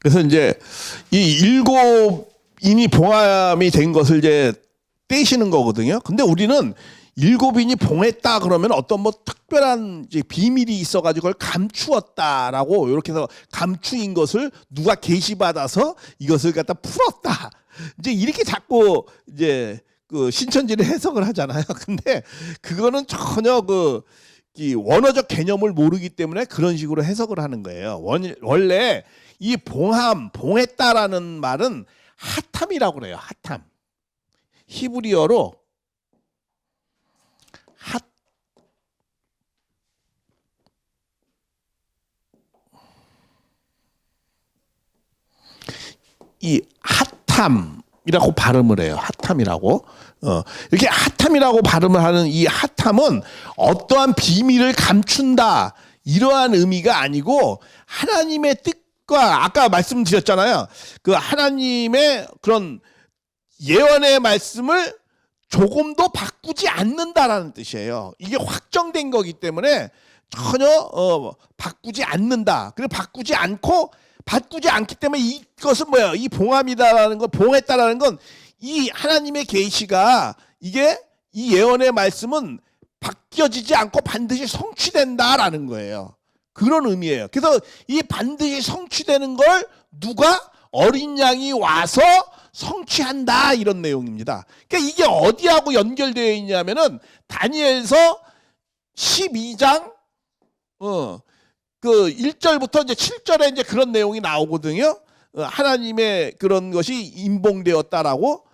그래서 이제 이 일곱인이 봉함이 된 것을 이제 떼시는 거거든요. 근데 우리는 일곱인이 봉했다 그러면 어떤 뭐 특별한 이제 비밀이 있어가지고 그걸 감추었다라고 이렇게 해서 감추인 것을 누가 계시받아서 이것을 갖다 풀었다. 이제 이렇게 자꾸 이제 그 신천지를 해석을 하잖아요. 근데 그거는 전혀 이 원어적 개념을 모르기 때문에 그런 식으로 해석을 하는 거예요. 원래 이 봉했다라는 말은 하탐이라고 그래요. 하탐. 히브리어로 이 하탐이라고 발음을 해요. 하탐이라고. 이렇게 하탐이라고 발음을 하는 이 하탐은 어떠한 비밀을 감춘다 이러한 의미가 아니고 하나님의 뜻과 아까 말씀드렸잖아요. 그 하나님의 그런 예언의 말씀을 조금도 바꾸지 않는다라는 뜻이에요. 이게 확정된 거기 때문에 전혀 바꾸지 않는다. 그리고 바꾸지 않기 때문에 이것은 뭐야? 이 봉함이다라는 건, 봉했다라는 건 이 하나님의 계시가 이게 이 예언의 말씀은 바뀌어지지 않고 반드시 성취된다라는 거예요. 그런 의미예요. 그래서 이 반드시 성취되는 걸 누가 어린 양이 와서 성취한다 이런 내용입니다. 그러니까 이게 어디하고 연결되어 있냐면은 다니엘서 12장 그 1절부터 이제 7절에 이제 그런 내용이 나오거든요. 하나님의 그런 것이 임봉되었다라고.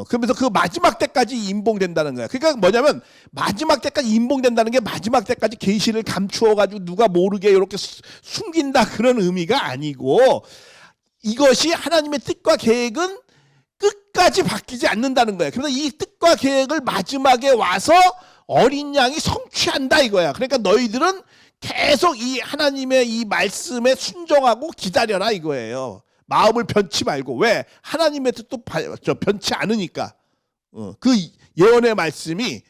그러면서 그 마지막 때까지 임봉된다는 거야. 그러니까 뭐냐면 마지막 때까지 임봉된다는 게 마지막 때까지 계시를 감추어 가지고 누가 모르게 이렇게 숨긴다 그런 의미가 아니고 이것이 하나님의 뜻과 계획은 끝까지 바뀌지 않는다는 거야. 그래서 이 뜻과 계획을 마지막에 와서 어린 양이 성취한다 이거야. 그러니까 너희들은 계속 이 하나님의 이 말씀에 순종하고 기다려라 이거예요. 마음을 변치 말고. 왜? 하나님의 뜻도 변치 않으니까. 그 예언의 말씀이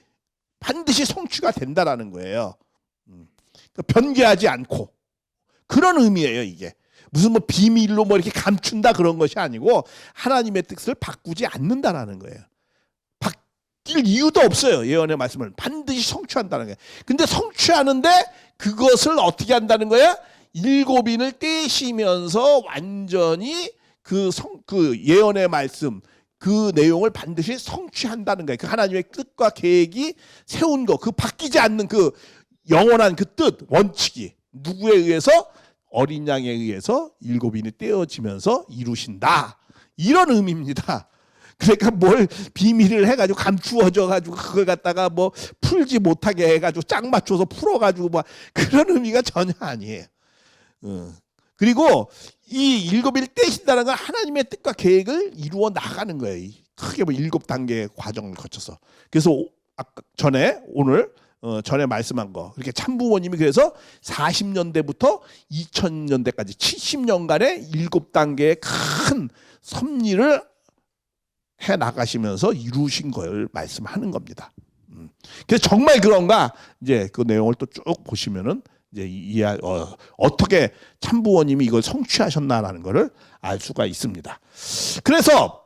반드시 성취가 된다라는 거예요. 변개하지 않고. 그런 의미예요 이게. 무슨 뭐 비밀로 뭐 이렇게 감춘다 그런 것이 아니고 하나님의 뜻을 바꾸지 않는다라는 거예요. 바뀔 이유도 없어요. 예언의 말씀을 반드시 성취한다는 거예요. 근데 성취하는데 그것을 어떻게 한다는 거야? 일곱인을 떼시면서 완전히 그 예언의 말씀 그 내용을 반드시 성취한다는 거예요. 그 하나님의 뜻과 계획이 세운 거, 그 바뀌지 않는 그 영원한 그 뜻, 원칙이 누구에 의해서? 어린 양에 의해서 일곱인이 떼어지면서 이루신다. 이런 의미입니다. 그러니까 뭘 비밀을 해가지고 감추어져가지고 그걸 갖다가 뭐 풀지 못하게 해가지고 짝 맞춰서 풀어가지고 뭐 그런 의미가 전혀 아니에요. 그리고 이 일곱인을 떼신다는 건 하나님의 뜻과 계획을 이루어 나가는 거예요. 크게 뭐 7단계의 과정을 거쳐서. 그래서 아까 오늘 전에 말씀한 거. 그렇게 참부모님이 그래서 40년대부터 2000년대까지 70년간의 7단계의 큰 섭리를 해 나가시면서 이루신 걸 말씀하는 겁니다. 그래서 정말 그런가? 이제 그 내용을 또 쭉 보시면은 이제 어떻게 참부모님이 이걸 성취하셨나라는 것을 알 수가 있습니다. 그래서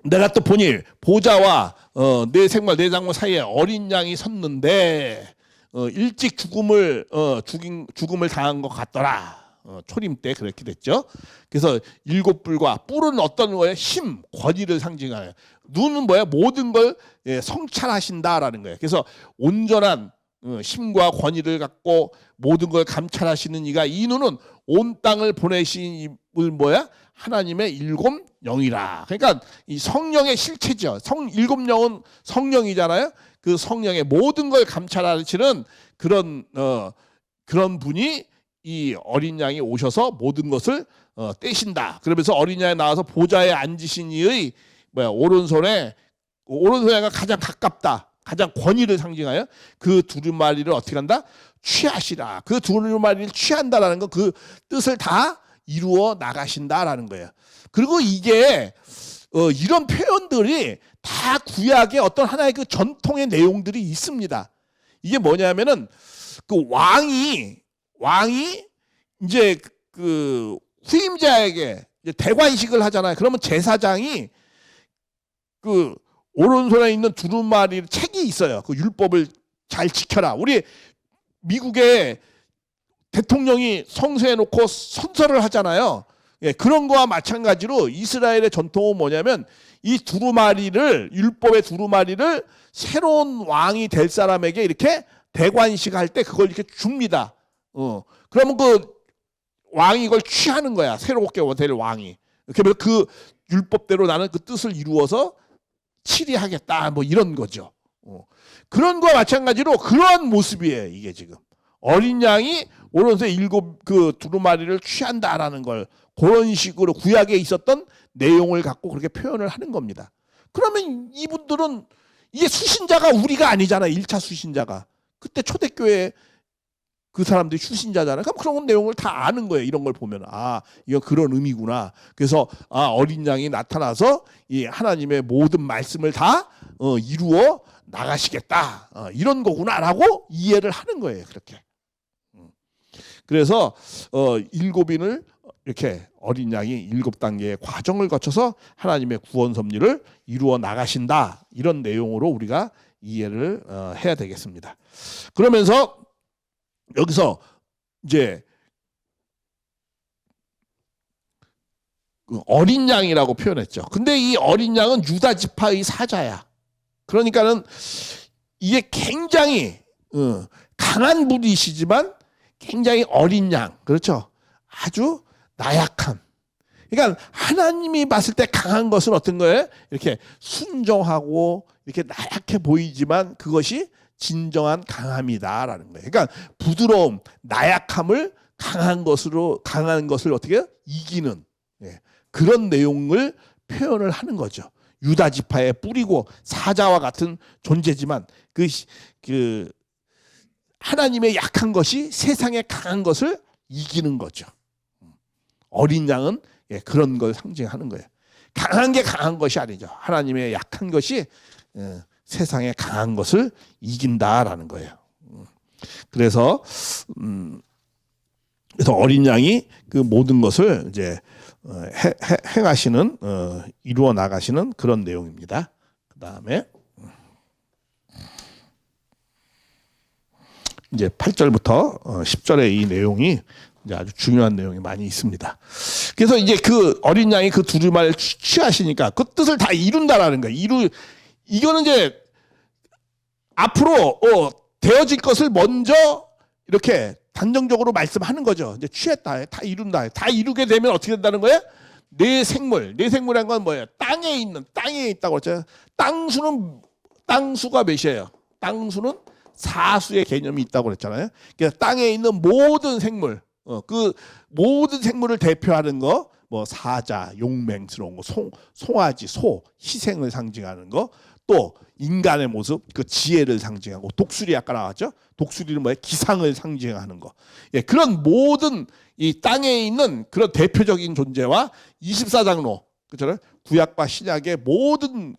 내가 또 보니 보좌와 내 생물 내 장모 사이에 어린 양이 섰는데 일찍 죽음을 당한 것 같더라. 초림 때 그렇게 됐죠. 그래서 7뿔과 뿔은 어떤 거예요? 힘, 권위를 상징하는. 눈은 뭐야? 모든 걸 성찰하신다라는 거예요. 그래서 온전한 힘과 권위를 갖고 모든 걸 감찰하시는 이가 이 눈은 온 땅을 보내신 이를 뭐야? 하나님의 7영이라. 그러니까 이 성령의 실체죠. 7영은 성령이잖아요. 그 성령의 모든 걸 감찰하시는 그런 분이 이 어린 양이 오셔서 모든 것을 떼신다. 그러면서 어린 양이 나와서 보좌에 앉으신 이의 오른손에가 가장 가깝다. 가장 권위를 상징하여 그 두루마리를 어떻게 한다? 취하시라. 그 두루마리를 취한다라는 건 그 뜻을 다 이루어 나가신다라는 거예요. 그리고 이게 이런 표현들이 다 구약의 어떤 하나의 그 전통의 내용들이 있습니다. 이게 뭐냐면은 그 왕이 이제 그 후임자에게 이제 대관식을 하잖아요. 그러면 제사장이 그 오른손에 있는 두루마리 책이 있어요. 그 율법을 잘 지켜라. 우리 미국의 대통령이 성서에 놓고 선서를 하잖아요. 예, 그런 거와 마찬가지로 이스라엘의 전통은 뭐냐면 이 두루마리를, 율법의 두루마리를 새로운 왕이 될 사람에게 이렇게 대관식 할 때 그걸 이렇게 줍니다. 그러면 그 왕이 이걸 취하는 거야. 새롭게 될 왕이. 그래서 그 율법대로 나는 그 뜻을 이루어서 치리하겠다. 뭐 이런 거죠. 그런 거와 마찬가지로 그러한 모습이에요. 이게 지금 어린 양이 오른손에 7 그 두루마리를 취한다라는 걸 그런 식으로 구약에 있었던 내용을 갖고 그렇게 표현을 하는 겁니다. 그러면 이분들은 이게 수신자가 우리가 아니잖아요. 1차 수신자가. 그때 초대교회 그 사람들이 수신자잖아요. 그럼 그런 내용을 다 아는 거예요. 이런 걸 보면 아, 이거 그런 의미구나. 그래서 아, 어린 양이 나타나서 이 하나님의 모든 말씀을 다 이루어 나가시겠다. 이런 거구나라고 이해를 하는 거예요. 그렇게. 그래서 7인을 이렇게 어린 양이 7단계의 과정을 거쳐서 하나님의 구원 섭리를 이루어 나가신다. 이런 내용으로 우리가 이해를 해야 되겠습니다. 그러면서 여기서 이제 어린 양이라고 표현했죠. 근데 이 어린 양은 유다 지파의 사자야. 그러니까는 이게 굉장히 강한 분이시지만 굉장히 어린 양. 그렇죠? 아주 나약함. 그러니까 하나님이 봤을 때 강한 것은 어떤 거예요? 이렇게 순종하고 이렇게 나약해 보이지만 그것이 진정한 강함이다라는 거예요. 그러니까 부드러움, 나약함을 강한 것을 어떻게 해요? 이기는 그런 내용을 표현을 하는 거죠. 유다 지파의 뿌리고 사자와 같은 존재지만 그 하나님의 약한 것이 세상의 강한 것을 이기는 거죠. 어린 양은 그런 걸 상징하는 거예요. 강한 게 강한 것이 아니죠. 하나님의 약한 것이 세상의 강한 것을 이긴다라는 거예요. 그래서 어린 양이 그 모든 것을 이제 행하시는 이루어 나가시는 그런 내용입니다. 그다음에 이제 8절부터 10절의 이 내용이 이제 아주 중요한 내용이 많이 있습니다. 그래서 이제 그 어린 양이 그 두루마리를 취하시니까 그 뜻을 다 이룬다라는 거예요. 이거는 이제 앞으로 되어질 것을 먼저 이렇게 단정적으로 말씀하는 거죠. 이제 취했다, 다 이룬다, 다 이루게 되면 어떻게 된다는 거예요? 내 생물이란 건 뭐예요? 땅에 있다고 그랬죠. 땅수가 몇이에요? 땅수는 사수의 개념이 있다고 그랬잖아요. 그래서 땅에 있는 모든 생물, 그 모든 생물을 대표하는 거, 뭐 사자, 용맹스러운 거, 송아지, 소, 희생을 상징하는 거, 또 인간의 모습, 그 지혜를 상징하고, 독수리 아까 나왔죠? 독수리는 뭐예요? 기상을 상징하는 거. 예, 그런 모든 이 땅에 있는 그런 대표적인 존재와 24장로, 그렇잖아요? 구약과 신약의 모든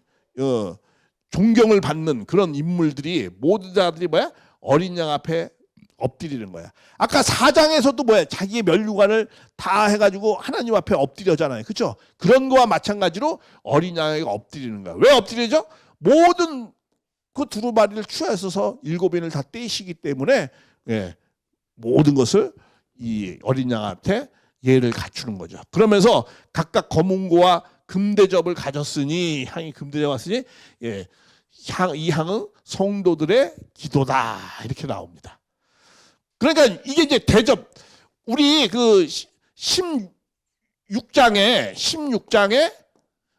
존경을 받는 그런 인물들이 모든 자들이 뭐야? 어린 양 앞에 엎드리는 거야. 아까 4장에서도 뭐야? 자기의 면류관을 다 해가지고 하나님 앞에 엎드려잖아요. 그렇죠? 그런 거와 마찬가지로 어린 양에게 엎드리는 거야. 왜 엎드리죠? 모든 그 두루마리를 취하셔서 7인을 다 떼시기 때문에 모든 것을 이 어린 양 앞에 예를 갖추는 거죠. 그러면서 각각 검은고와 금대접을 가졌으니, 향이 금대접 왔으니 이 향은 성도들의 기도다, 이렇게 나옵니다. 그러니까 이게 이제 대접, 우리 그 16장에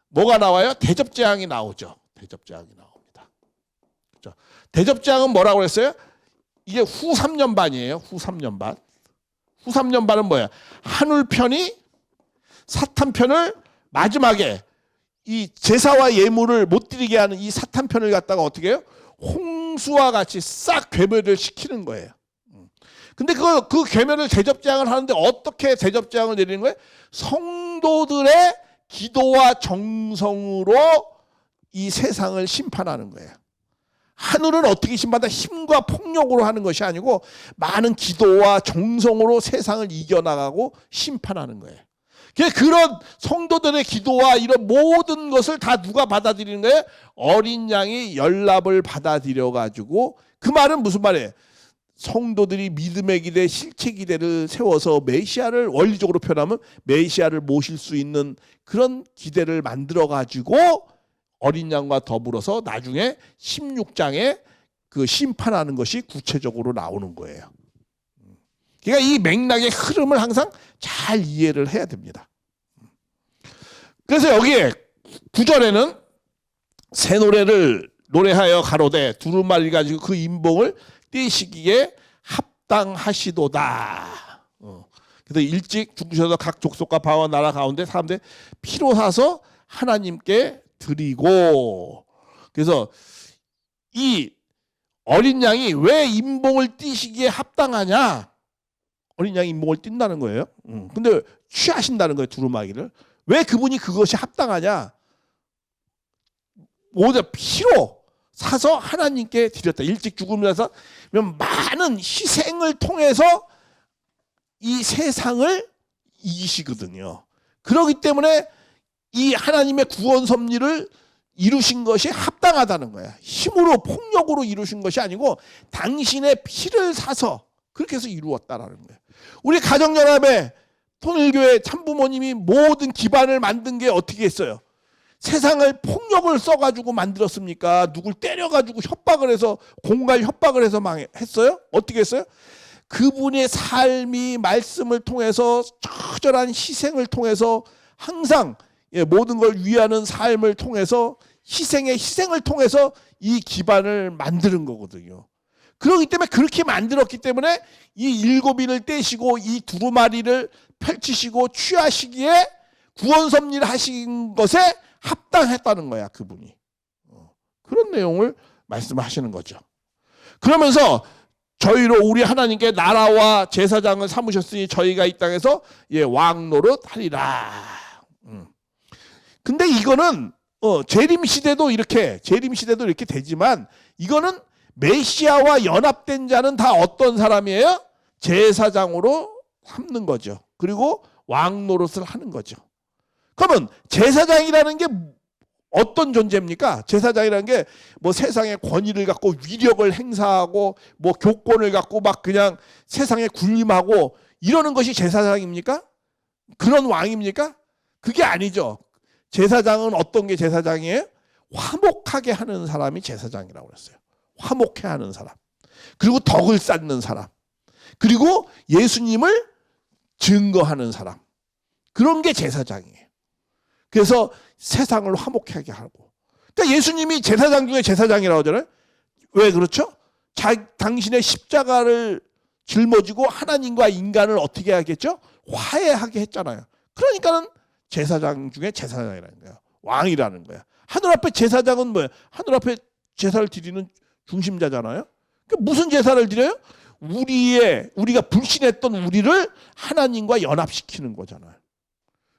뭐가 나와요? 대접재앙이 나오죠. 대접재앙이 나옵니다. 그렇죠? 대접재앙은 뭐라고 그랬어요? 이게 후 3년반이에요. 후 3년반. 후 3년반은 뭐야? 하늘편이 사탄편을 마지막에 이 제사와 예물을 못 드리게 하는 이 사탄편을 갖다가 어떻게 해요? 홍수와 같이 싹 괴멸을 시키는 거예요. 근데 그 괴멸을 대접재앙을 하는데 어떻게 대접재앙을 내리는 거예요? 성도들의 기도와 정성으로 이 세상을 심판하는 거예요. 하늘은 어떻게 심판한다? 힘과 폭력으로 하는 것이 아니고 많은 기도와 정성으로 세상을 이겨나가고 심판하는 거예요. 그런 성도들의 기도와 이런 모든 것을 다 누가 받아들이는 거예요? 어린 양이 연락을 받아들여 가지고, 그 말은 무슨 말이에요? 성도들이 믿음의 기대, 실체 기대를 세워서 메시아를, 원리적으로 표현하면 메시아를 모실 수 있는 그런 기대를 만들어 가지고 어린 양과 더불어서 나중에 16장에 그 심판하는 것이 구체적으로 나오는 거예요. 그러니까 이 맥락의 흐름을 항상 잘 이해를 해야 됩니다. 그래서 여기에 9절에는 새 노래를 노래하여 가로되 두루마리 가지고 그 인봉을 떼시기에 합당하시도다. 그래서 일찍 죽으셔서 각 족속과 바와 나라 가운데 사람들 피로 사서 하나님께 드리고. 그래서 이 어린 양이 왜 인봉을 띠시기에 합당하냐? 어린 양이 인봉을 띈다는 거예요. 근데 취하신다는 거예요, 두루마기를. 왜 그분이 그것이 합당하냐? 모두 피로 사서 하나님께 드렸다. 일찍 죽음에서 많은 희생을 통해서 이 세상을 이기시거든요. 그렇기 때문에 이 하나님의 구원 섭리를 이루신 것이 합당하다는 거야. 힘으로, 폭력으로 이루신 것이 아니고 당신의 피를 사서 그렇게 해서 이루었다라는 거예요. 우리 가정연합의 통일교회 참부모님이 모든 기반을 만든 게 어떻게 했어요? 세상을 폭력을 써가지고 만들었습니까? 누굴 때려가지고 협박을 해서, 공갈 협박을 해서 했어요? 어떻게 했어요? 그분의 삶이 말씀을 통해서 처절한 희생을 통해서 항상 모든 걸 위하는 삶을 통해서 희생을 통해서 이 기반을 만드는 거거든요. 그렇기 때문에 그렇게 만들었기 때문에 이 7인을 떼시고 이 두루마리를 펼치시고 취하시기에 구원 섭리를 하신 것에 합당했다는 거야, 그분이. 그런 내용을 말씀하시는 거죠. 그러면서 저희로 우리 하나님께 나라와 제사장을 삼으셨으니 저희가 이 땅에서 왕 노릇하리라. 근데 이거는 재림 시대도 이렇게 되지만 이거는 메시아와 연합된 자는 다 어떤 사람이에요? 제사장으로 삼는 거죠. 그리고 왕 노릇을 하는 거죠. 그러면 제사장이라는 게 어떤 존재입니까? 제사장이라는 게 뭐 세상의 권위를 갖고 위력을 행사하고 뭐 교권을 갖고 막 그냥 세상에 군림하고 이러는 것이 제사장입니까? 그런 왕입니까? 그게 아니죠. 제사장은 어떤 게 제사장이에요? 화목하게 하는 사람이 제사장이라고 그랬어요. 화목해 하는 사람. 그리고 덕을 쌓는 사람. 그리고 예수님을 증거하는 사람. 그런 게 제사장이에요. 그래서 세상을 화목하게 하고. 그러니까 예수님이 제사장 중에 제사장이라고 하잖아요. 왜 그렇죠? 당신의 십자가를 짊어지고 하나님과 인간을 어떻게 하겠죠? 화해하게 했잖아요. 그러니까는 제사장 중에 제사장이라는 거야. 왕이라는 거야. 하늘 앞에 제사장은 뭐예요? 하늘 앞에 제사를 드리는 중심자잖아요. 그러니까 무슨 제사를 드려요? 우리가 불신했던 우리를 하나님과 연합시키는 거잖아요.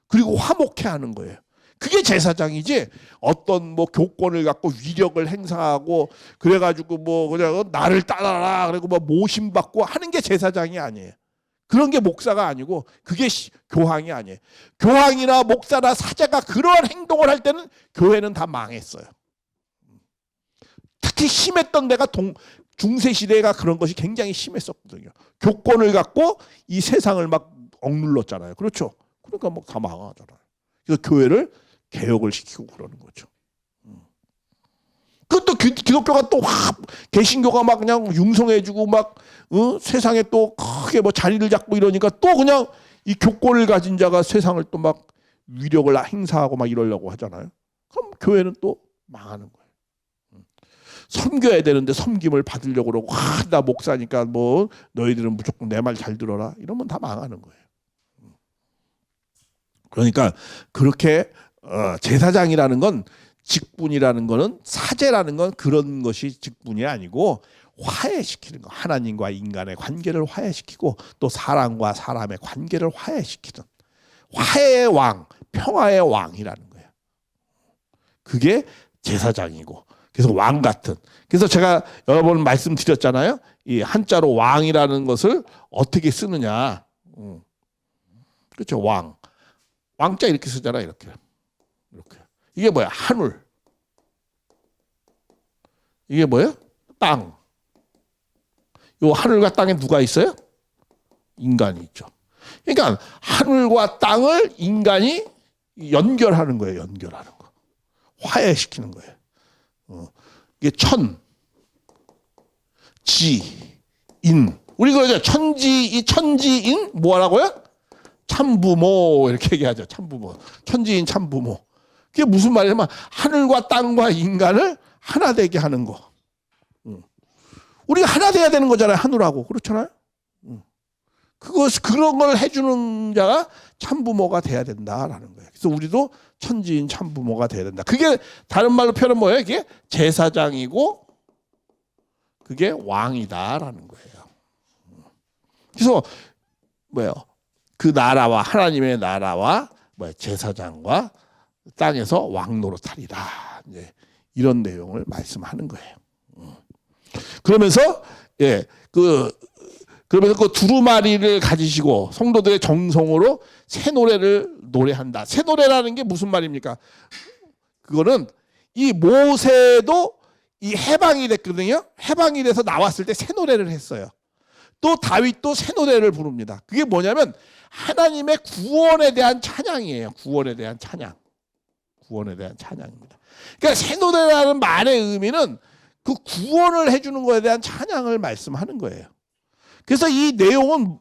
그리고 화목해 하는 거예요. 그게 제사장이지 어떤 뭐 교권을 갖고 위력을 행사하고 그래가지고 뭐 그냥 나를 따라라 그리고 뭐 모심받고 하는 게 제사장이 아니에요. 그런 게 목사가 아니고 그게 교황이 아니에요. 교황이나 목사나 사제가 그런 행동을 할 때는 교회는 다 망했어요. 특히 심했던 데가 중세시대가 그런 것이 굉장히 심했었거든요. 교권을 갖고 이 세상을 막 억눌렀잖아요. 그렇죠? 그러니까 뭐 다 망하잖아요. 그래서 교회를 개혁을 시키고 그러는 거죠. 그것도 기독교가 또 개신교가 막 그냥 융성해지고 막 세상에 또 크게 뭐 자리를 잡고 이러니까 또 그냥 이 교권을 가진 자가 세상을 또 막 위력을 행사하고 막 이러려고 하잖아요. 그럼 교회는 또 망하는 거예요. 섬겨야 되는데 섬김을 받으려고 그러고 나 목사니까 뭐 너희들은 무조건 내 말 잘 들어라 이러면 다 망하는 거예요. 그러니까 그렇게 제사장이라는 건 직분이라는 거는 사제라는 건 그런 것이 직분이 아니고 화해시키는 거. 하나님과 인간의 관계를 화해시키고 또 사람과 사람의 관계를 화해시키는 화해의 왕, 평화의 왕이라는 거예요. 그게 제사장이고 그래서 왕 같은. 그래서 제가 여러 번 말씀드렸잖아요. 이 한자로 왕이라는 것을 어떻게 쓰느냐. 그렇죠. 왕. 왕자 이렇게 쓰잖아. 이렇게. 이게 뭐야? 하늘. 이게 뭐예요? 땅. 요 하늘과 땅에 누가 있어요? 인간이 있죠. 그러니까 하늘과 땅을 인간이 연결하는 거예요. 연결하는 거. 화해시키는 거예요. 이게 천, 지, 인. 우리 그러죠. 천지인 뭐라고요? 참부모 이렇게 얘기하죠. 참부모. 천지인 참부모. 그게 무슨 말이냐면 하늘과 땅과 인간을 하나 되게 하는 거. 우리가 하나 돼야 되는 거잖아요. 하늘하고. 그렇잖아요. 그런 걸 해주는 자가 참부모가 돼야 된다라는 거예요. 그래서 우리도 천지인 참부모가 돼야 된다. 그게 다른 말로 표현은 뭐예요? 이게 제사장이고 그게 왕이다라는 거예요. 그래서 뭐예요? 그 나라와 하나님의 나라와 제사장과 땅에서 왕 노릇하리라. 이제 이런 내용을 말씀하는 거예요. 그러면서 그러면서 그 두루마리를 가지시고 성도들의 정성으로 새 노래를 노래한다. 새 노래라는 게 무슨 말입니까? 그거는 이 모세도 이 해방이 됐거든요. 해방이 돼서 나왔을 때 새 노래를 했어요. 또 다윗도 새 노래를 부릅니다. 그게 뭐냐면 하나님의 구원에 대한 찬양이에요. 구원에 대한 찬양. 구원에 대한 찬양입니다. 그러니까 새 노래라는 말의 의미는 그 구원을 해주는 것에 대한 찬양을 말씀하는 거예요. 그래서 이 내용은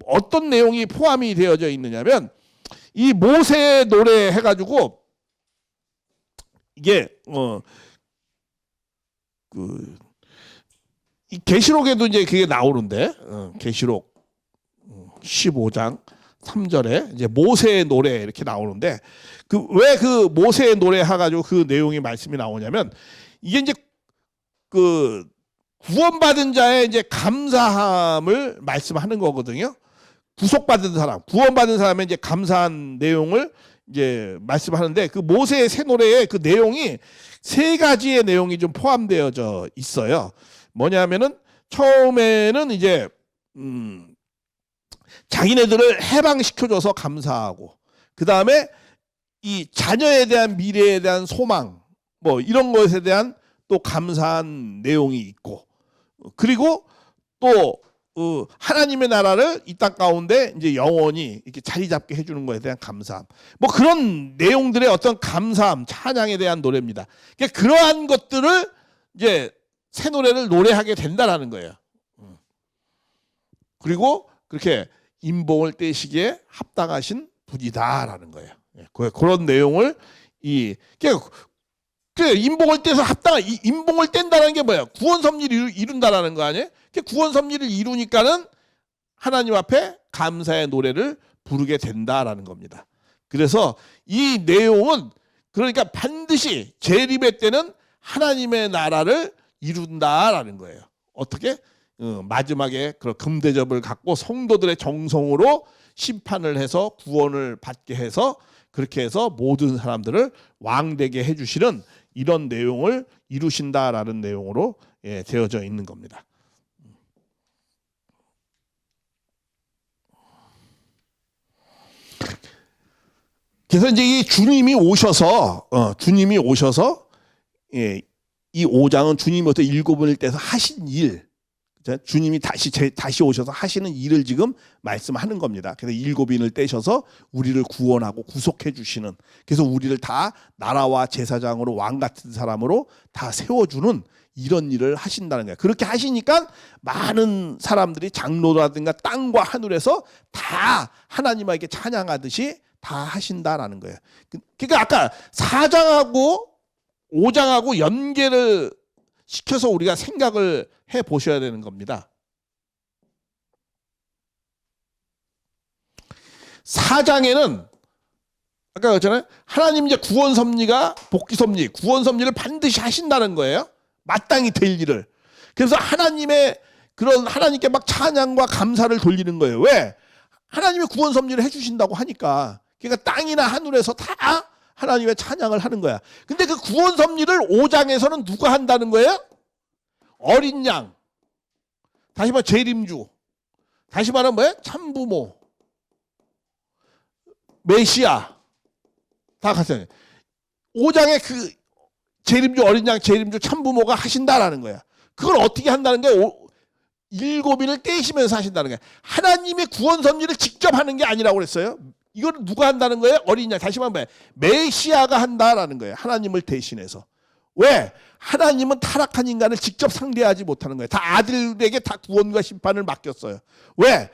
어떤 내용이 포함이 되어져 있느냐면 이 모세의 노래 해가지고 이게 이 계시록에도 이제 그게 나오는데 계시록 15장 3절에 이제 모세의 노래 이렇게 나오는데 왜 그 모세의 노래 해가지고 그 내용이 말씀이 나오냐면 이게 이제 그 구원받은 자의 이제 감사함을 말씀하는 거거든요. 구속받은 사람, 구원받은 사람의 이제 감사한 내용을 이제 말씀하는데 그 모세의 새 노래의 그 내용이 세 가지의 내용이 좀 포함되어져 있어요. 뭐냐면은 처음에는 이제 자기네들을 해방시켜줘서 감사하고 그 다음에 이 자녀에 대한 미래에 대한 소망 뭐 이런 것에 대한 또 감사한 내용이 있고 그리고 또 하나님의 나라를 이 땅 가운데 이제 영원히 이렇게 자리 잡게 해주는 것에 대한 감사함 뭐 그런 내용들의 어떤 감사함 찬양에 대한 노래입니다. 그러니까 그러한 것들을 이제 새 노래를 노래하게 된다라는 거예요. 그리고 그렇게 인봉을 떼시기에 합당하신 분이다라는 거예요. 그런 내용을 인봉을 떼서 인봉을 뗀다는 게 뭐야? 구원 섭리를 이룬다라는 거 아니에요? 구원 섭리를 이루니까는 하나님 앞에 감사의 노래를 부르게 된다라는 겁니다. 그래서 이 내용은 그러니까 반드시 재림의 때는 하나님의 나라를 이룬다라는 거예요. 어떻게? 마지막에 그런 금대접을 갖고 성도들의 정성으로 심판을 해서 구원을 받게 해서 그렇게 해서 모든 사람들을 왕되게 해주시는 이런 내용을 이루신다라는 내용으로 되어져 있는 겁니다. 그래서 이제 이 주님이 오셔서 이 5장은 주님이 어떤 일곱을 떼서 하신 일, 주님이 다시 오셔서 하시는 일을 지금 말씀하는 겁니다. 그래서 일곱인을 떼셔서 우리를 구원하고 구속해 주시는, 그래서 우리를 다 나라와 제사장으로 왕 같은 사람으로 다 세워주는 이런 일을 하신다는 거예요. 그렇게 하시니까 많은 사람들이 장로라든가 땅과 하늘에서 다 하나님에게 찬양하듯이 다 하신다라는 거예요. 그러니까 아까 4장하고 5장하고 연계를 시켜서 우리가 생각을 해 보셔야 되는 겁니다. 4장에는 아까 그랬잖아요. 하나님 이제 구원 섭리가 복귀 섭리, 구원 섭리를 반드시 하신다는 거예요. 마땅히 될 일을. 그래서 하나님께 막 찬양과 감사를 돌리는 거예요. 왜? 하나님의 구원 섭리를 해주신다고 하니까. 그러니까 땅이나 하늘에서 다 하나님의 찬양을 하는 거야. 근데 그 구원 섭리를 5장에서는 누가 한다는 거예요? 어린 양, 다시 말해 재림주, 다시 말하면 뭐예요? 참부모, 메시아 다 갔어요. 5장에 그 재림주 어린 양 재림주 참부모가 하신다라는 거야. 그걸 어떻게 한다는 거야? 일곱인을 떼시면서 하신다는 거야. 하나님의 구원 섭리를 직접 하는 게 아니라고 그랬어요. 이걸 누가 한다는 거예요? 어린 양. 다시 한번 메시아가 한다라는 거예요. 하나님을 대신해서. 왜? 하나님은 타락한 인간을 직접 상대하지 못하는 거예요. 다 아들에게 다 구원과 심판을 맡겼어요. 왜?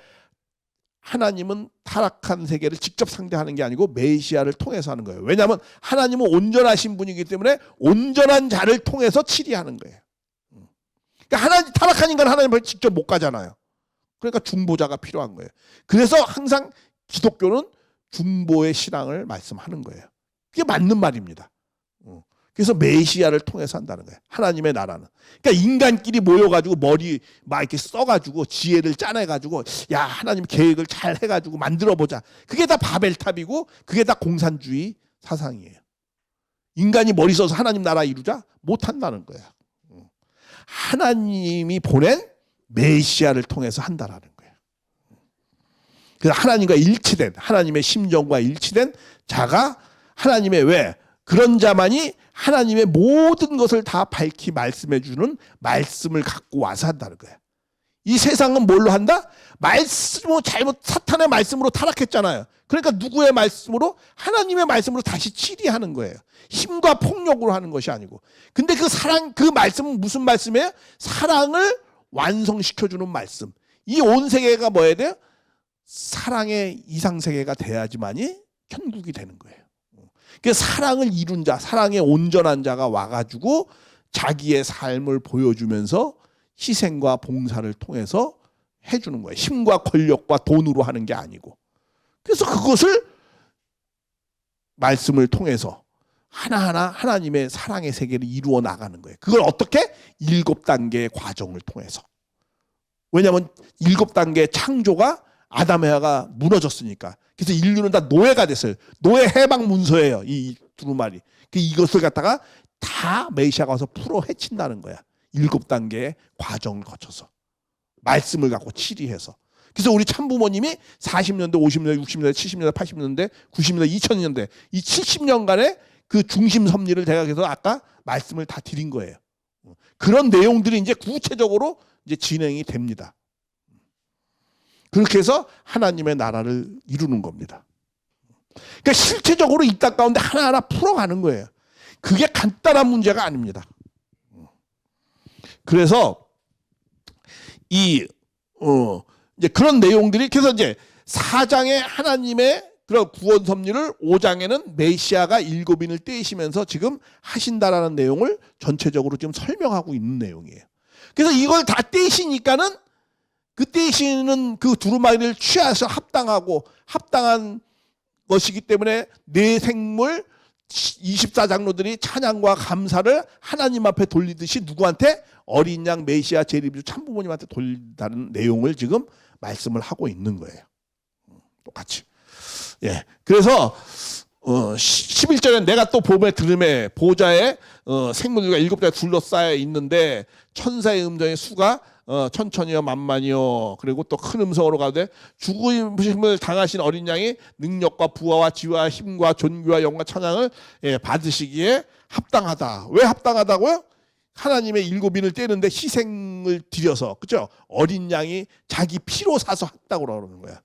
하나님은 타락한 세계를 직접 상대하는 게 아니고 메시아를 통해서 하는 거예요. 왜냐하면 하나님은 온전하신 분이기 때문에 온전한 자를 통해서 치리하는 거예요. 그러니까 타락한 인간 하나님을 직접 못 가잖아요. 그러니까 중보자가 필요한 거예요. 그래서 항상 기독교는 중보의 신앙을 말씀하는 거예요. 그게 맞는 말입니다. 그래서 메시아를 통해서 한다는 거예요. 하나님의 나라는. 그러니까 인간끼리 모여가지고 머리 막 이렇게 써가지고 지혜를 짜내가지고 야 하나님 계획을 잘 해가지고 만들어보자. 그게 다 바벨탑이고 그게 다 공산주의 사상이에요. 인간이 머리 써서 하나님 나라 이루자? 못한다는 거야. 하나님이 보낸 메시아를 통해서 한다라는 거예요. 그래서 하나님과 일치된 하나님의 심정과 일치된 자가 하나님의 왜? 그런 자만이 하나님의 모든 것을 다 밝히 말씀해 주는 말씀을 갖고 와서 한다는 거예요. 이 세상은 뭘로 한다? 말씀으로 잘못 사탄의 말씀으로 타락했잖아요. 그러니까 누구의 말씀으로? 하나님의 말씀으로 다시 치리하는 거예요. 힘과 폭력으로 하는 것이 아니고. 근데 그 사랑, 그 말씀은 무슨 말씀이에요? 사랑을 완성시켜주는 말씀. 이 온 세계가 뭐야 돼요? 사랑의 이상세계가 돼야지만이 천국이 되는 거예요. 그 사랑을 이룬 자, 사랑의 온전한 자가 와가지고 자기의 삶을 보여주면서 희생과 봉사를 통해서 해주는 거예요. 힘과 권력과 돈으로 하는 게 아니고. 그래서 그것을 말씀을 통해서 하나하나 하나님의 사랑의 세계를 이루어 나가는 거예요. 그걸 어떻게? 7단계의 과정을 통해서. 왜냐하면 7단계의 창조가 아담 해와가 무너졌으니까. 그래서 인류는 다 노예가 됐어요. 노예 해방 문서예요. 이 두루마리. 이것을 갖다가 다 메시아가 와서 풀어 헤친다는 거야. 7단계의 과정을 거쳐서. 말씀을 갖고 치리해서. 그래서 우리 참부모님이 40년대, 50년대, 60년대, 70년대, 80년대, 90년대, 2000년대 이 70년간의 그 중심 섭리를 제가 그래서 아까 말씀을 다 드린 거예요. 그런 내용들이 이제 구체적으로 이제 진행이 됩니다. 그렇게 해서 하나님의 나라를 이루는 겁니다. 그러니까 실체적으로 이 땅 가운데 하나하나 풀어가는 거예요. 그게 간단한 문제가 아닙니다. 그래서 이제 그런 내용들이 그래서 이제 4장에 하나님의 그런 구원 섭리를 5장에는 메시아가 7인을 떼시면서 지금 하신다라는 내용을 전체적으로 지금 설명하고 있는 내용이에요. 그래서 이걸 다 떼시니까는 그 떼시는 그 두루마리를 취하서 합당한 것이기 때문에 내 생물 24장로들이 찬양과 감사를 하나님 앞에 돌리듯이 누구한테? 어린 양 메시아 재림주 참부모님한테 돌린다는 내용을 지금 말씀을 하고 있는 거예요. 똑같이. 예. 그래서 11절에 내가 또 봄에 들음에 보좌에 생물들과 7대가 둘러싸여 있는데 천사의 음성의 수가 천천히요 만만이요 그리고 또 큰 음성으로 가되 죽으심을 당하신 어린 양이 능력과 부하와 지혜와 힘과 존귀와 영광과 찬양을 받으시기에 합당하다. 왜 합당하다고요? 하나님의 7인을 떼는데 희생을 드려서 그죠? 어린 양이 자기 피로 사서 했다고 그러는 거야.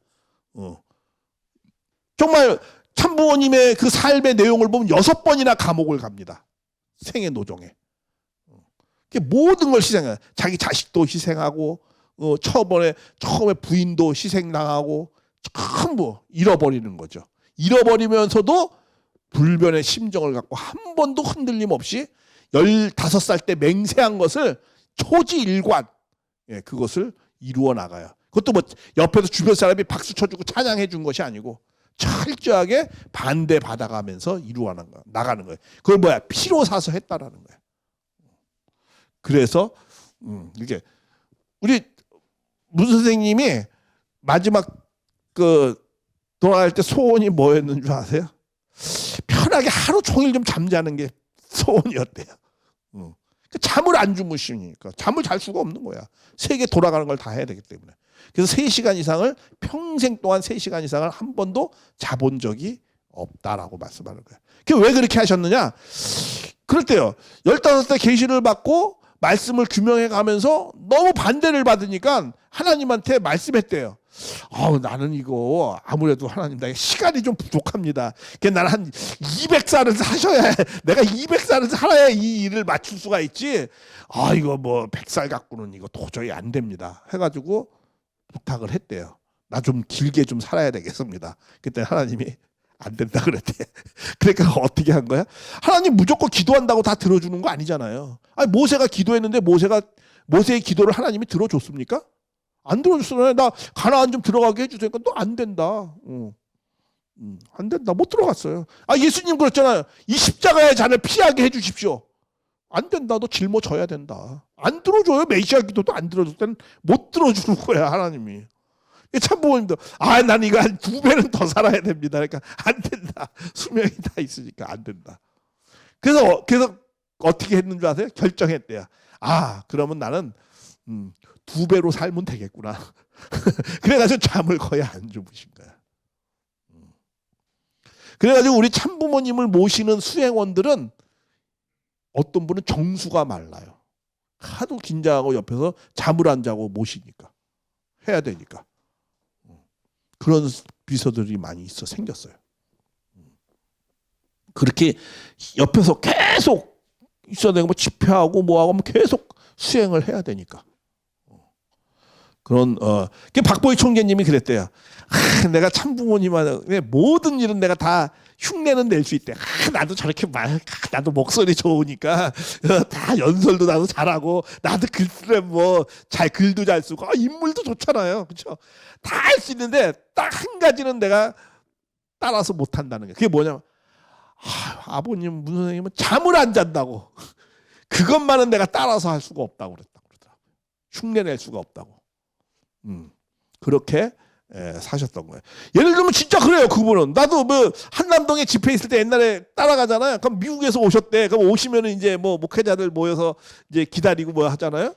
정말 참부모님의 그 삶의 내용을 보면 6번이나 감옥을 갑니다. 생애 노정에. 모든 걸 희생해요. 자기 자식도 희생하고 처음에 부인도 희생당하고 전부 잃어버리는 거죠. 잃어버리면서도 불변의 심정을 갖고 한 번도 흔들림 없이 15살 때 맹세한 것을 초지일관 그것을 이루어 나가요. 그것도 뭐 옆에서 주변 사람이 박수 쳐주고 찬양해 준 것이 아니고 철저하게 반대받아가면서 이루어 나가는 거예요. 그걸 뭐야? 피로 사서 했다라는 거예요. 그래서 이게 우리 문 선생님이 마지막 돌아갈 때 소원이 뭐였는 줄 아세요? 편하게 하루 종일 좀 잠자는 게 소원이었대요. 잠을 안 주무시니까 잠을 잘 수가 없는 거야. 세계 돌아가는 걸 다 해야 되기 때문에. 그래서 3시간 이상을 평생 동안 3시간 이상을 한 번도 자본 적이 없다라고 말씀하는 거예요. 왜 그렇게 하셨느냐? 그럴 때요. 15대 계시를 받고 말씀을 규명해 가면서 너무 반대를 받으니까 하나님한테 말씀했대요. 나는 이거 아무래도 하나님 나 시간이 좀 부족합니다. 나는 한 200살을 하셔야 해. 내가 200살을 살아야 이 일을 맞출 수가 있지. 이거 뭐 100살 갖고는 이거 도저히 안 됩니다. 해가지고 부탁을 했대요. 나 좀 길게 좀 살아야 되겠습니다. 그때 하나님이 안 된다 그랬대. 그러니까 어떻게 한 거야? 하나님 무조건 기도한다고 다 들어주는 거 아니잖아요. 모세가 기도했는데 모세의 기도를 하나님이 들어줬습니까? 안 들어줬어요. 나 가나안 좀 들어가게 해주세요. 또 안 된다. 안 된다. 못 들어갔어요. 예수님 그랬잖아요. 이 십자가의 잔을 피하게 해주십시오. 안 된다. 너 짊어져야 된다. 안 들어줘요. 메시아 기도도 안 들어줄 때는 못 들어주는 거야 하나님이. 참부모님도 난 이거 한 2배는 더 살아야 됩니다. 그러니까 안 된다. 수명이 다 있으니까 안 된다. 그래서 어떻게 했는 줄 아세요? 결정했대요. 그러면 나는 2배로 살면 되겠구나. 그래가지고 잠을 거의 안 주무신 거야. 그래가지고 우리 참부모님을 모시는 수행원들은 어떤 분은 정수가 말라요. 하도 긴장하고 옆에서 잠을 안 자고 모시니까. 해야 되니까. 그런 비서들이 많이 생겼어요. 그렇게 옆에서 계속 있어야 되고 집회하고 뭐하고 계속 수행을 해야 되니까. 그런 박보희 총재님이 그랬대요. 내가 참부모님한테 모든 일은 내가 다 흉내는 낼 수 있대. 나도 저렇게 나도 목소리 좋으니까 다 연설도 나도 잘하고 나도 글쓰래 잘 글도 잘 쓰고 인물도 좋잖아요. 그렇죠? 다 할 수 있는데 딱 한 가지는 내가 따라서 못 한다는 게 그게 뭐냐면 아버님 문 선생님은 잠을 안 잔다고. 그것만은 내가 따라서 할 수가 없다고 그러더라고요. 흉내낼 수가 없다고. 그렇게 사셨던 거예요. 예를 들면 진짜 그래요. 그분은 나도 한남동에 집회 있을 때 옛날에 따라가잖아요. 그럼 미국에서 오셨대. 그럼 오시면은 이제 목회자들 모여서 이제 기다리고 하잖아요.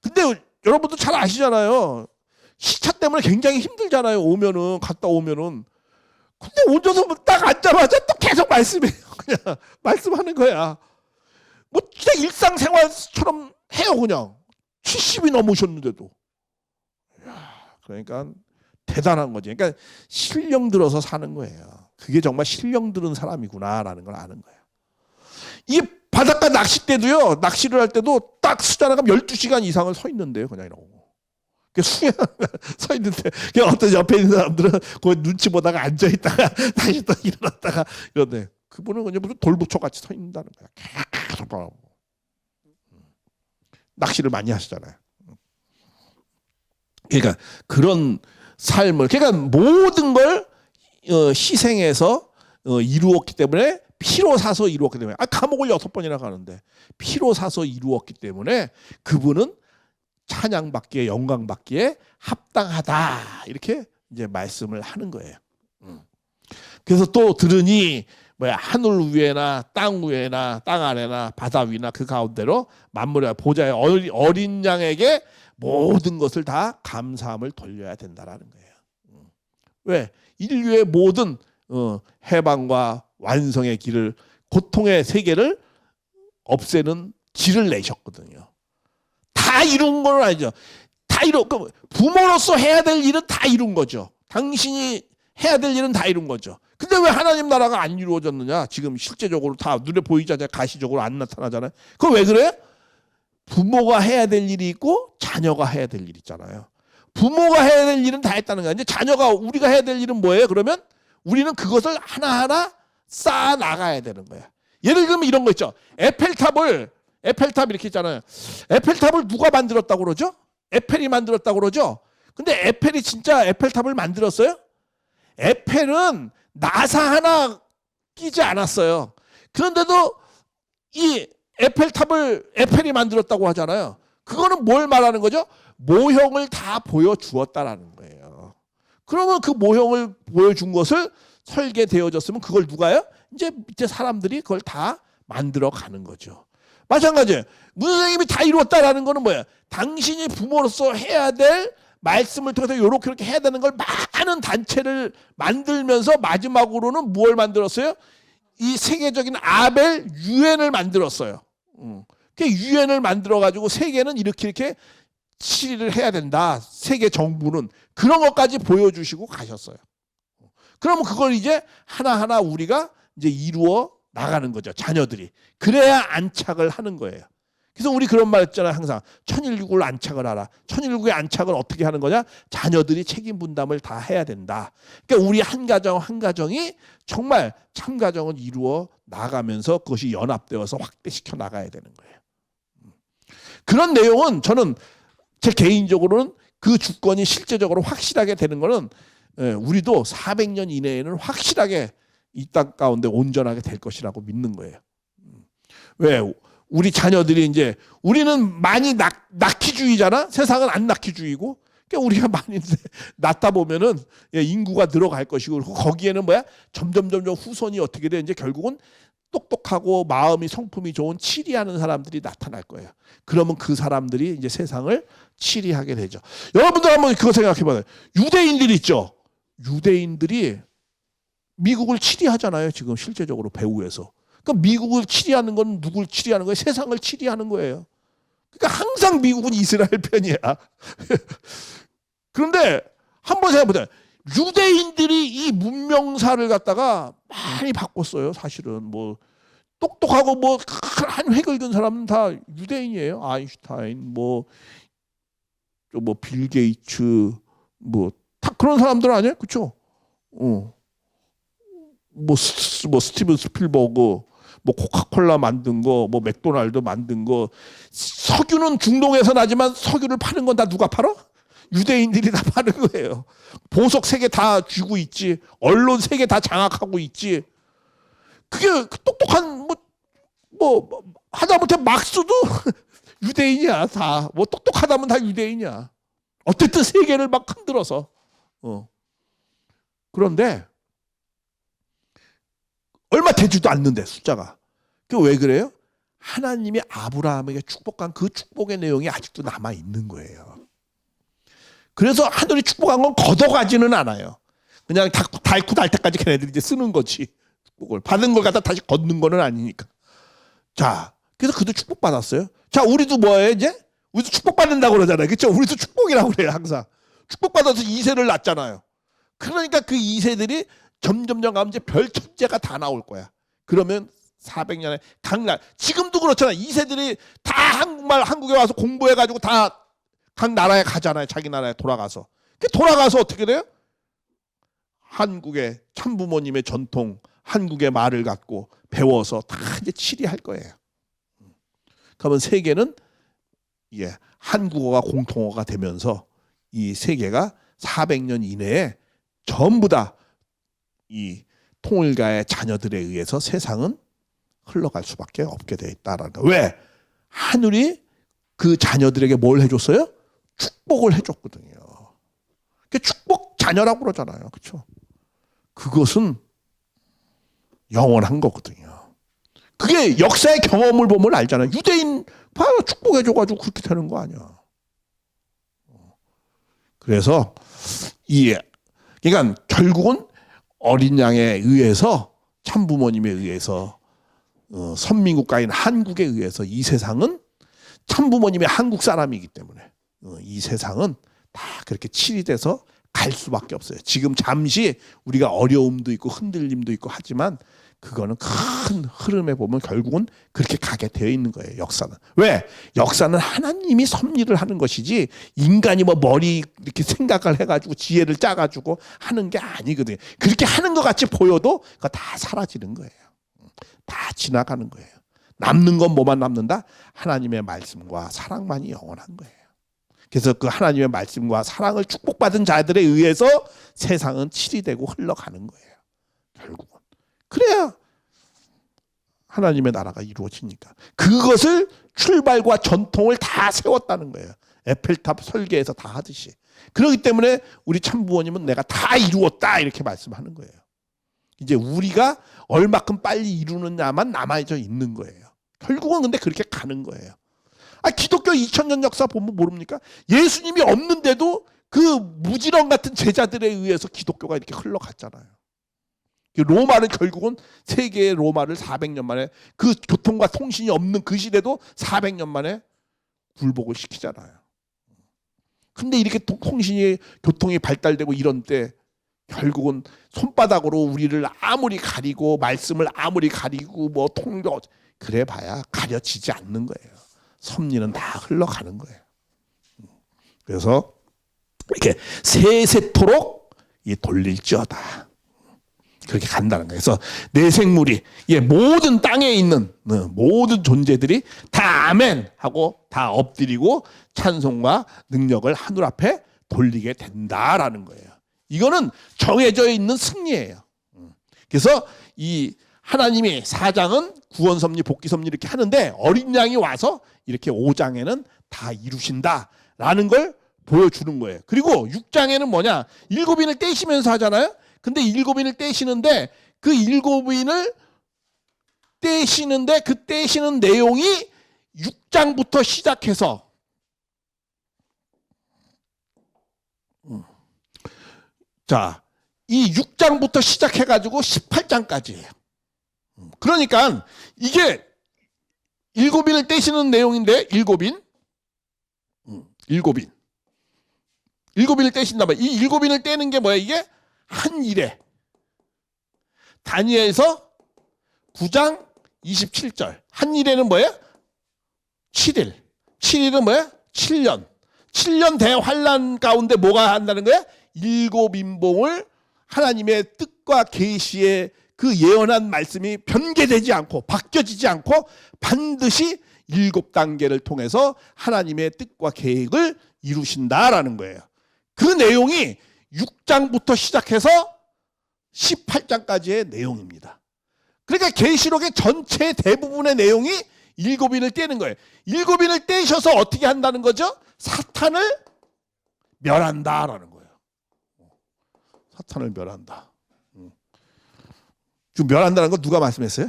근데 여러분도 잘 아시잖아요. 시차 때문에 굉장히 힘들잖아요. 갔다 오면은. 근데 오셔서 딱 앉자마자 또 계속 말씀해요. 그냥 말씀하는 거야. 진짜 일상생활처럼 해요. 그냥 70이 넘으셨는데도. 그러니까 대단한 거지. 그러니까 신령 들어서 사는 거예요. 그게 정말 신령 들은 사람이구나라는 걸 아는 거예요. 이 바닷가 낚싯대도요. 낚시를 할 때도 딱 수자나 가면 12시간 이상을 서 있는데요. 그냥 이러고. 수영 서 있는데 그냥 어떤 옆에 있는 사람들은 그 눈치 보다가 앉아 있다가 다시 또 일어났다가 이런데 그분은 그냥 무슨 돌부처 같이 서 있는다는 거야. 계속 바라보고. 낚시를 많이 하시잖아요. 그러니까 그런 삶을 그러니까 모든 걸 희생해서 이루었기 때문에 피로 사서 이루었기 때문에 감옥을 6번이나 가는데 피로 사서 이루었기 때문에 그분은 찬양받기에 영광받기에 합당하다 이렇게 이제 말씀을 하는 거예요. 그래서 또 들으니 하늘 위에나 땅 위에나 땅 아래나 바다 위나 그 가운데로 만물의 보좌의 어린 양에게 모든 것을 다 감사함을 돌려야 된다라는 거예요. 왜? 인류의 모든 해방과 완성의 길을 고통의 세계를 없애는 길을 내셨거든요. 다 이룬 건 아니죠. 다 이룬 부모로서 해야 될 일은 다 이룬 거죠. 당신이 해야 될 일은 다 이룬 거죠. 근데 왜 하나님 나라가 안 이루어졌느냐? 지금 실제적으로 다 눈에 보이잖아요. 가시적으로 안 나타나잖아요. 그건 왜 그래요? 부모가 해야 될 일이 있고 자녀가 해야 될 일이 있잖아요. 부모가 해야 될 일은 다 했다는 거야. 이제 우리가 해야 될 일은 뭐예요? 그러면 우리는 그것을 하나하나 쌓아 나가야 되는 거야. 예를 들면 이런 거 있죠. 에펠탑 이렇게 있잖아요. 에펠탑을 누가 만들었다고 그러죠? 에펠이 만들었다고 그러죠? 근데 에펠이 진짜 에펠탑을 만들었어요? 에펠은 나사 하나 끼지 않았어요. 그런데도 이 에펠이 만들었다고 하잖아요. 그거는 뭘 말하는 거죠? 모형을 다 보여주었다라는 거예요. 그러면 그 모형을 보여준 것을 설계되어졌으면 그걸 누가요? 이제 밑에 사람들이 그걸 다 만들어 가는 거죠. 마찬가지예요. 문 선생님이 다 이루었다라는 거는 뭐예요? 당신이 부모로서 해야 될 말씀을 통해서 요렇게 이렇게 해야 되는 걸 많은 단체를 만들면서 마지막으로는 무엇을 만들었어요? 이 세계적인 아벨 유엔을 만들었어요. 그 유엔을 만들어 가지고 세계는 이렇게 치리를 해야 된다. 세계 정부는 그런 것까지 보여주시고 가셨어요. 그러면 그걸 이제 하나하나 우리가 이제 이루어 나가는 거죠. 자녀들이. 그래야 안착을 하는 거예요. 그래서 우리 그런 말 했잖아요. 항상 천일국을 안착을 하라. 천일국의 안착을 어떻게 하는 거냐? 자녀들이 책임 분담을 다 해야 된다. 그러니까 우리 한 가정 한 가정이 정말 참 가정을 이루어 나가면서 그것이 연합되어서 확대시켜 나가야 되는 거예요. 그런 내용은 저는 제 개인적으로는 그 주권이 실제적으로 확실하게 되는 거는 우리도 400년 이내에는 확실하게 이 땅 가운데 온전하게 될 것이라고 믿는 거예요. 왜? 우리 자녀들이 이제 우리는 많이 낙희주의잖아. 세상은 안 낙희주의고. 그러니까 우리가 많이 낳다 보면은 인구가 늘어갈 것이고 거기에는 뭐야? 점점 후손이 어떻게 돼? 이제 결국은 똑똑하고 마음이 성품이 좋은 치리하는 사람들이 나타날 거예요. 그러면 그 사람들이 이제 세상을 치리하게 되죠. 여러분들 한번 그거 생각해 봐요. 유대인들 있죠. 유대인들이 미국을 치리하잖아요. 지금 실제적으로 배후에서. 그러니까 미국을 치리하는 건 누굴 치리하는 거예요? 세상을 치리하는 거예요. 그러니까 항상 미국은 이스라엘 편이야. 그런데 한번 생각해보세요. 유대인들이 이 문명사를 갖다가 많이 바꿨어요. 사실은 뭐 똑똑하고 뭐 한 획을 그은 사람은 다 유대인이에요. 아인슈타인, 빌 게이츠, 다 그런 사람들 아니에요, 그렇죠? 스티븐 스필버그, 코카콜라 만든 거, 맥도날드 만든 거. 석유는 중동에서 나지만 석유를 파는 건 다 누가 팔아? 유대인들이 다 파는 거예요. 보석 세 개 다 쥐고 있지. 언론 세 개 다 장악하고 있지. 그게 똑똑한 하다못해 막스도 유대인이야. 다 똑똑하다면 다 유대인이야. 어쨌든 세계를 막 흔들어서. 그런데 얼마 되지도 않는데 숫자가. 그 왜 그래요? 하나님이 아브라함에게 축복한 그 축복의 내용이 아직도 남아 있는 거예요. 그래서 하늘이 축복한 건 걷어가지는 않아요. 그냥 닳고 닳 때까지 걔네들이 이제 쓰는 거지. 축복을 받은 걸 갖다 다시 걷는 거는 아니니까. 자, 그래서 그도 축복 받았어요. 자, 우리도 뭐예요 이제? 우리도 축복 받는다고 그러잖아요. 그렇죠? 우리도 축복이라고 그래요 항상. 축복 받아서 2세를 낳잖아요. 그러니까 그 2세들이 점점 가면 이제 별 천재가 다 나올 거야. 그러면 400년에 지금도 그렇잖아요. 2세들이 다 한국에 와서 공부해가지고 다 각 나라에 가잖아요. 자기 나라에 돌아가서. 돌아가서 어떻게 돼요? 한국의 참부모님의 전통, 한국의 말을 갖고 배워서 다 이제 치리할 거예요. 그러면 세계는 한국어가 공통어가 되면서 이 세계가 400년 이내에 전부 다 이 통일가의 자녀들에 의해서 세상은 흘러갈 수밖에 없게 돼 있다라는 거예요. 왜? 하늘이 그 자녀들에게 뭘 해줬어요? 축복을 해줬거든요. 축복 자녀라고 그러잖아요. 그렇죠? 그것은 영원한 거거든요. 그게 역사의 경험을 보면 알잖아요. 유대인 봐요. 축복해줘가지고 그렇게 되는 거 아니야. 그래서 그러니까 결국은 어린 양에 의해서 참부모님에 의해서 선민국가인 한국에 의해서 이 세상은 참부모님이 한국 사람이기 때문에 이 세상은 다 그렇게 치리돼서 갈 수밖에 없어요. 지금 잠시 우리가 어려움도 있고 흔들림도 있고 하지만 그거는 큰 흐름에 보면 결국은 그렇게 가게 되어 있는 거예요. 역사는. 왜? 역사는 하나님이 섭리를 하는 것이지 인간이 머리 이렇게 생각을 해가지고 지혜를 짜가지고 하는 게 아니거든요. 그렇게 하는 것 같이 보여도 그거 다 사라지는 거예요. 다 지나가는 거예요. 남는 건 뭐만 남는다? 하나님의 말씀과 사랑만이 영원한 거예요. 그래서 그 하나님의 말씀과 사랑을 축복받은 자들에 의해서 세상은 치리되고 흘러가는 거예요. 결국은. 그래야 하나님의 나라가 이루어지니까. 그것을 출발과 전통을 다 세웠다는 거예요. 에펠탑 설계에서 다 하듯이. 그렇기 때문에 우리 참부모님은 내가 다 이루었다 이렇게 말씀하는 거예요. 이제 우리가 얼마큼 빨리 이루느냐만 남아져 있는 거예요. 결국은 근데 그렇게 가는 거예요. 기독교 2000년 역사 보면 모릅니까? 예수님이 없는데도 그 무지렁 같은 제자들에 의해서 기독교가 이렇게 흘러갔잖아요. 로마는 결국은 세계의 로마를 400년 만에, 그 교통과 통신이 없는 그 시대도 400년 만에 굴복을 시키잖아요. 근데 이렇게 통신이, 교통이 발달되고 이런 때 결국은 손바닥으로 우리를 아무리 가리고 말씀을 아무리 가리고 뭐 통역 그래 봐야 가려지지 않는 거예요. 섭리는 다 흘러가는 거예요. 그래서 이렇게 세세토록 돌릴지어다. 그렇게 간다는 거예요. 그래서 내 생물이, 모든 땅에 있는 모든 존재들이 다 아멘 하고 다 엎드리고 찬송과 능력을 하늘 앞에 돌리게 된다라는 거예요. 이거는 정해져 있는 승리예요. 그래서 이 하나님이 4장은 구원 섭리, 복귀 섭리 이렇게 하는데 어린 양이 와서 이렇게 5장에는 다 이루신다라는 걸 보여주는 거예요. 그리고 6장에는 뭐냐? 7인을 떼시면서 하잖아요. 근데 7인을 떼시는데 그 7인을 떼시는데 그 떼시는 내용이 6장부터 시작해서 자, 이 6장부터 시작해가지고 18장까지예요. 그러니까 이게 7인을 떼시는 내용인데 7인 7인을 떼신단 말이에요. 이 7인을 떼는 게 뭐야? 이게 한 일에 다니엘서 9장 27절 한 일에는 뭐예요? 7일 7일은 뭐예요? 7년 7년 대환란 가운데 뭐가 한다는 거야? 7인봉을 하나님의 뜻과 계시의 그 예언한 말씀이 변개되지 않고 바뀌어지지 않고 반드시 7단계를 통해서 하나님의 뜻과 계획을 이루신다라는 거예요. 그 내용이 6장부터 시작해서 18장까지의 내용입니다. 그러니까 계시록의 전체 대부분의 내용이 7인을 떼는 거예요. 7인을 떼셔서 어떻게 한다는 거죠? 사탄을 멸한다라는 거예요. 사탄을 멸한다. 지금 멸한다는 거 누가 말씀했어요?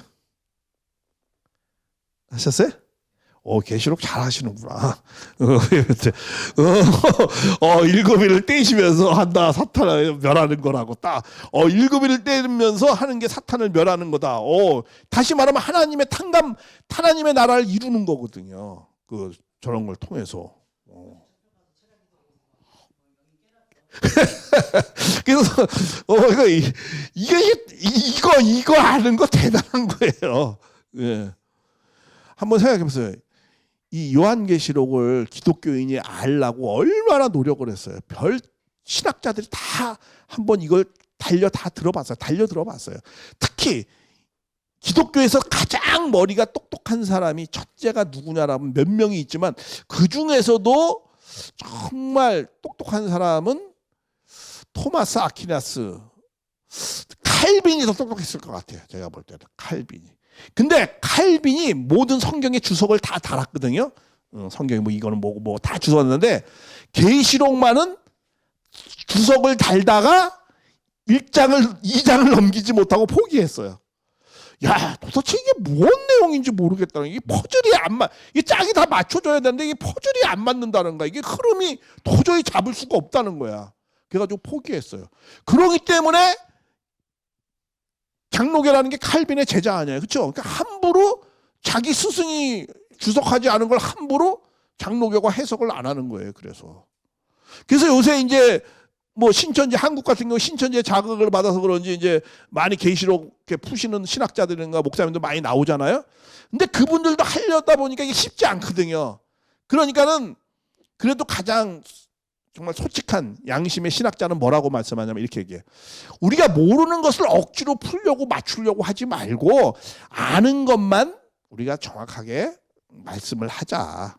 하셨어요? 계시록 잘 하시는구나. 7인을 떼시면서 한다. 사탄을 멸하는 거라고 딱. 7인을 떼면서 하는 게 사탄을 멸하는 거다. 다시 말하면 하나님의 하나님의 나라를 이루는 거거든요. 저런 걸 통해서. 그래서 이거 아는 거 대단한 거예요. 예. 한번 생각해 보세요. 이 요한계시록을 기독교인이 알라고 얼마나 노력을 했어요. 별 신학자들이 다 한번 이걸 다 들어봤어요. 특히 기독교에서 가장 머리가 똑똑한 사람이 첫째가 누구냐라면 몇 명이 있지만 그 중에서도 정말 똑똑한 사람은 토마스 아퀴나스, 칼빈이 더 똑똑했을 것 같아요. 제가 볼 때는 칼빈이. 근데 칼빈이 모든 성경의 주석을 다 달았거든요. 성경이 뭐 이거는 뭐고 다 주석했는데 계시록만은 주석을 달다가 2장을 넘기지 못하고 포기했어요. 야, 도대체 이게 뭔 내용인지 모르겠다는 게 퍼즐이 안 맞. 이게 짝이 다 맞춰줘야 되는데 이게 퍼즐이 안 맞는다는 거야. 이게 흐름이 도저히 잡을 수가 없다는 거야. 그래가지고 포기했어요. 그러기 때문에 장로교라는 게 칼빈의 제자 아니에요. 그렇죠? 그러니까 함부로 자기 스승이 주석하지 않은 걸 함부로 장로교가 해석을 안 하는 거예요. 그래서 요새 이제 뭐 신천지 한국 같은 경우 신천지의 자극을 받아서 그런지 이제 많이 계시록 푸시는 신학자들인가 목사님도 많이 나오잖아요. 근데 그분들도 하려다 보니까 이게 쉽지 않거든요. 그러니까는 그래도 가장 정말 솔직한 양심의 신학자는 뭐라고 말씀하냐면 이렇게 얘기해요. 우리가 모르는 것을 억지로 풀려고 맞추려고 하지 말고 아는 것만 우리가 정확하게 말씀을 하자.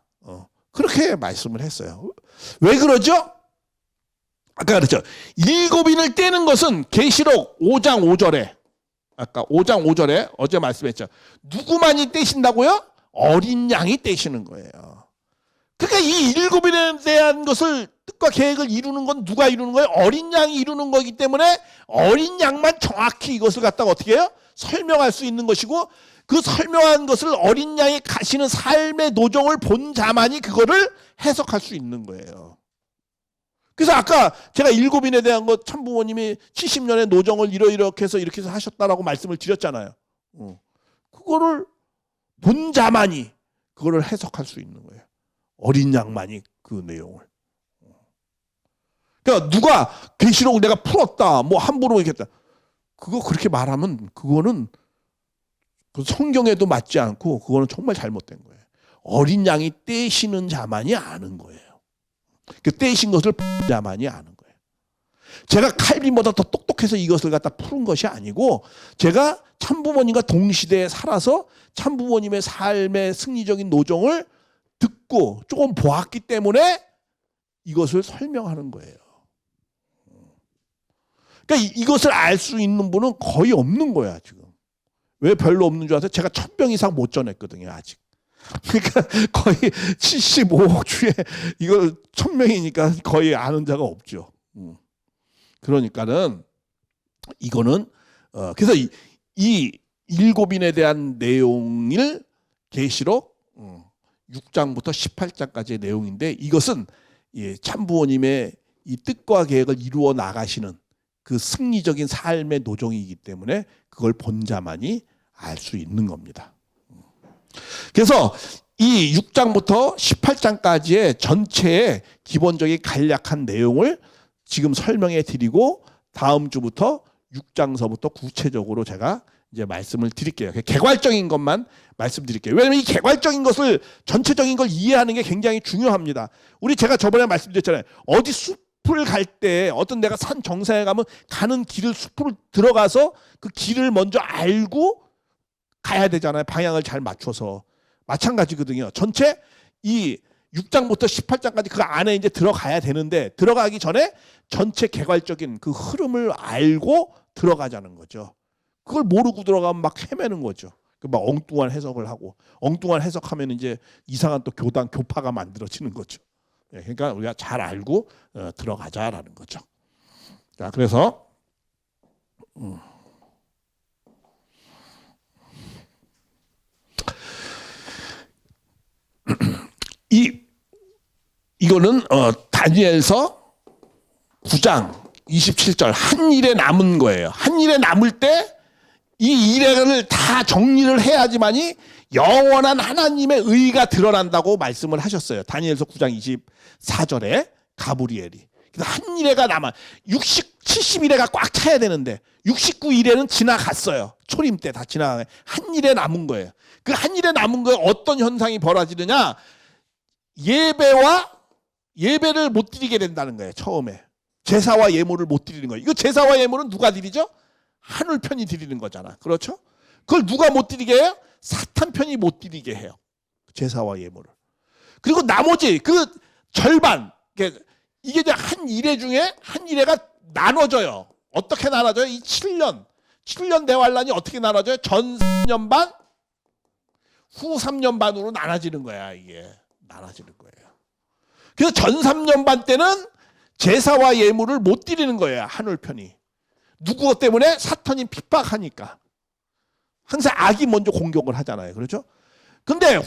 그렇게 말씀을 했어요. 왜 그러죠? 아까 그랬죠. 7인을 떼는 것은 계시록 5장 5절에 아까 5장 5절에 어제 말씀했죠. 누구만이 떼신다고요? 어린 양이 떼시는 거예요. 그러니까 이 7인에 대한 것을 뜻과 계획을 이루는 건 누가 이루는 거예요? 어린 양이 이루는 거기 때문에 어린 양만 정확히 이것을 갖다가 어떻게 해요? 설명할 수 있는 것이고 그 설명한 것을 어린 양이 가시는 삶의 노정을 본 자만이 그거를 해석할 수 있는 거예요. 그래서 아까 제가 일곱인에 대한 거 참부모님이 70년의 노정을 이렇게 해서 하셨다라고 말씀을 드렸잖아요. 그거를 본 자만이 그거를 해석할 수 있는 거예요. 어린 양만이 그 내용을. 그러니까 누가 계시록을 내가 풀었다, 뭐 함부로 얘기했다. 그거 그렇게 말하면 그거는 그 성경에도 맞지 않고 그거는 정말 잘못된 거예요. 어린 양이 떼시는 자만이 아는 거예요. 그 떼신 것을 본 자만이 아는 거예요. 제가 칼빈보다 더 똑똑해서 이것을 갖다 푸는 것이 아니고 제가 참부모님과 동시대에 살아서 참부모님의 삶의 승리적인 노정을 듣고 조금 보았기 때문에 이것을 설명하는 거예요. 그러니까 이것을 알 수 있는 분은 거의 없는 거야 지금. 왜 별로 없는 줄 아세요? 제가 1000병 이상 못 전했거든요 아직. 그러니까 거의 75억 주에 이걸 1000명이니까 거의 아는 자가 없죠. 그러니까는 이거는 그래서 이 일곱인에 대한 내용을 계시록 6장부터 18장까지의 내용인데 이것은 참부모님의 이 뜻과 계획을 이루어 나가시는 그 승리적인 삶의 노정이기 때문에 그걸 본 자만이 알 수 있는 겁니다. 그래서 이 6장부터 18장까지의 전체의 기본적인 간략한 내용을 지금 설명해 드리고 다음 주부터 6장서부터 구체적으로 제가 이제 말씀을 드릴게요. 개괄적인 것만 말씀드릴게요. 왜냐하면 이 개괄적인 것을 전체적인 걸 이해하는 게 굉장히 중요합니다. 제가 저번에 말씀드렸잖아요. 어디 숲을 갈 때 어떤 내가 산 정상에 가면 가는 길을 숲으로 들어가서 그 길을 먼저 알고 가야 되잖아요. 방향을 잘 맞춰서. 마찬가지거든요. 전체 이 6장부터 18장까지 그 안에 이제 들어가야 되는데 들어가기 전에 전체 개괄적인 그 흐름을 알고 들어가자는 거죠. 그걸 모르고 들어가면 막 헤매는 거죠. 막 엉뚱한 해석을 하고 엉뚱한 해석하면 이제 이상한 또 교파가 만들어지는 거죠. 그러니까 우리가 잘 알고 들어가자라는 거죠. 자, 그래서 이거는 다니엘서 9장 27절 한 일에 남은 거예요. 한 일에 남을 때 이 일을 다 정리를 해야지만이 영원한 하나님의 의가 드러난다고 말씀을 하셨어요. 다니엘서 9장 24절에 가브리엘이. 그래서 한 일회가 남아 70일회가 꽉 차야 되는데 69일회는 지나갔어요. 초림 때 다 지나가요. 한 일에 남은 거예요. 그 한 일에 남은 거에 어떤 현상이 벌어지느냐? 예배를 못 드리게 된다는 거예요. 처음에 제사와 예물을 못 드리는 거예요. 이거 제사와 예물은 누가 드리죠? 하늘 편이 드리는 거잖아. 그렇죠? 그걸 누가 못 드리게 해요? 사탄 편이 못 드리게 해요. 제사와 예물을. 그리고 나머지 그 절반 이게 이제 한 일회 중에 한 일회가 나눠져요. 어떻게 나눠져요? 이 7년 대환란이 어떻게 나눠져요? 전 3년 반, 후 3년 반으로 나눠지는 거야. 이게 나눠지는 거예요. 그래서 전 3년 반 때는 제사와 예물을 못 드리는 거예요. 하늘 편이. 누구 때문에? 사탄이 핍박하니까. 항상 악이 먼저 공격을 하잖아요. 그렇죠? 근데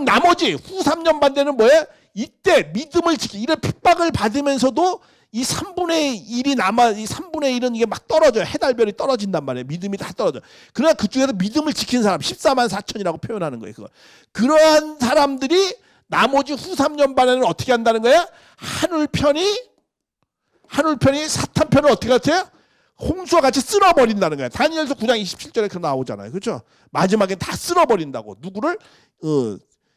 나머지 후 3년 반 때는 뭐예요? 이때 믿음을 이런 핍박을 받으면서도 이 3분의 1이 남아, 이 3분의 1은 이게 막 떨어져요. 해달별이 떨어진단 말이에요. 믿음이 다 떨어져. 그러나 그 중에서 믿음을 지킨 사람, 14만 4천이라고 표현하는 거예요. 그거. 그러한 사람들이 나머지 후 3년 반에는 어떻게 한다는 거야? 하늘 편이 사탄 편을 어떻게 같아요? 홍수와 같이 쓸어버린다는 거야. 다니엘서 9장 27절에 그 나오잖아요. 그렇죠? 마지막에 다 쓸어버린다고. 누구를?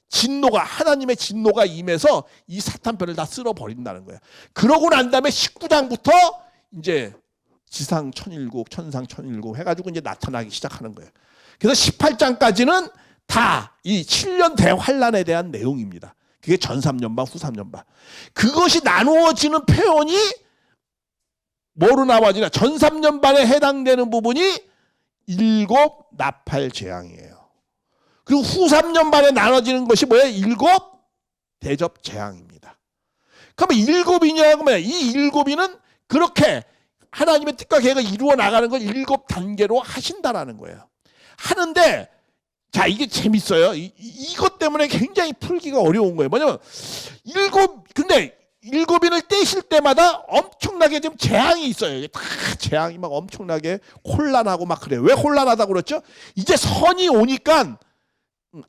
하나님의 진노가 임해서 이 사탄 편을 다 쓸어버린다는 거야. 그러고 난 다음에 19장부터 이제 지상 천일국, 천상 천일국 해가지고 이제 나타나기 시작하는 거예요. 그래서 18장까지는 다 이 7년 대환란에 대한 내용입니다. 그게 전 3년 반, 후 3년 반. 그것이 나누어지는 표현이 뭐로 나와지냐? 전 3년 반에 해당되는 부분이 7 나팔 재앙이에요. 그리고 후 3년 반에 나눠지는 것이 뭐예요? 7 대접 재앙입니다. 그러면 7이냐고 뭐야? 이 7이는 그렇게 하나님의 뜻과 계획을 이루어 나가는 걸 7단계로 하신다라는 거예요. 하는데 자, 이게 재밌어요. 이것 때문에 굉장히 풀기가 어려운 거예요. 뭐냐면 근데 일곱인을 떼실 때마다 엄청나게 좀 재앙이 있어요. 이게 다 재앙이 막 엄청나게 혼란하고 막 그래요. 왜 혼란하다고 그랬죠? 이제 선이 오니까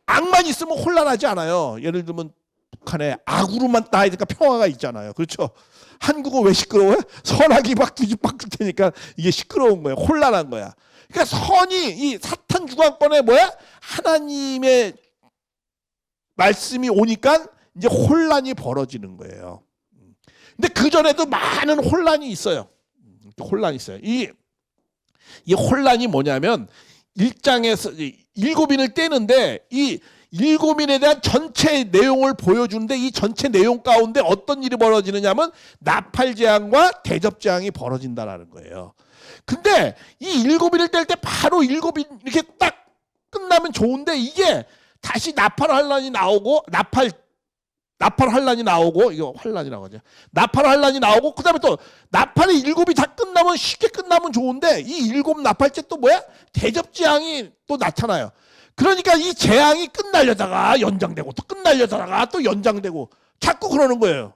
악만 있으면 혼란하지 않아요. 예를 들면 북한에 악으로만 따야 되니까 평화가 있잖아요. 그렇죠? 한국은 왜 시끄러워요? 선악이 막 뒤집박죽 되니까 이게 시끄러운 거예요. 혼란한 거야. 그러니까 선이 이 사탄 주관권에 뭐야? 하나님의 말씀이 오니까 이제 혼란이 벌어지는 거예요. 근데 그 전에도 많은 혼란이 있어요. 혼란이 있어요. 이 혼란이 뭐냐면 1장에서 일곱인을 떼는데 이 일곱인에 대한 전체 내용을 보여주는데 이 전체 내용 가운데 어떤 일이 벌어지느냐면 나팔재앙과 대접재앙이 벌어진다라는 거예요. 근데 이 일곱인을 뗄 때 바로 일곱인 이렇게 딱 끝나면 좋은데 이게 다시 나팔 환란이 나오고 나팔 환란이 나오고 이거 환란이라고 하죠. 나팔 환란이 나오고 그다음에 또 나팔의 일곱이 다 끝나면 쉽게 끝나면 좋은데 이 일곱 나팔째 또 뭐야? 대접재앙이 또 나타나요. 그러니까 이 재앙이 끝나려다가 연장되고 또 끝나려다가 또 연장되고 자꾸 그러는 거예요.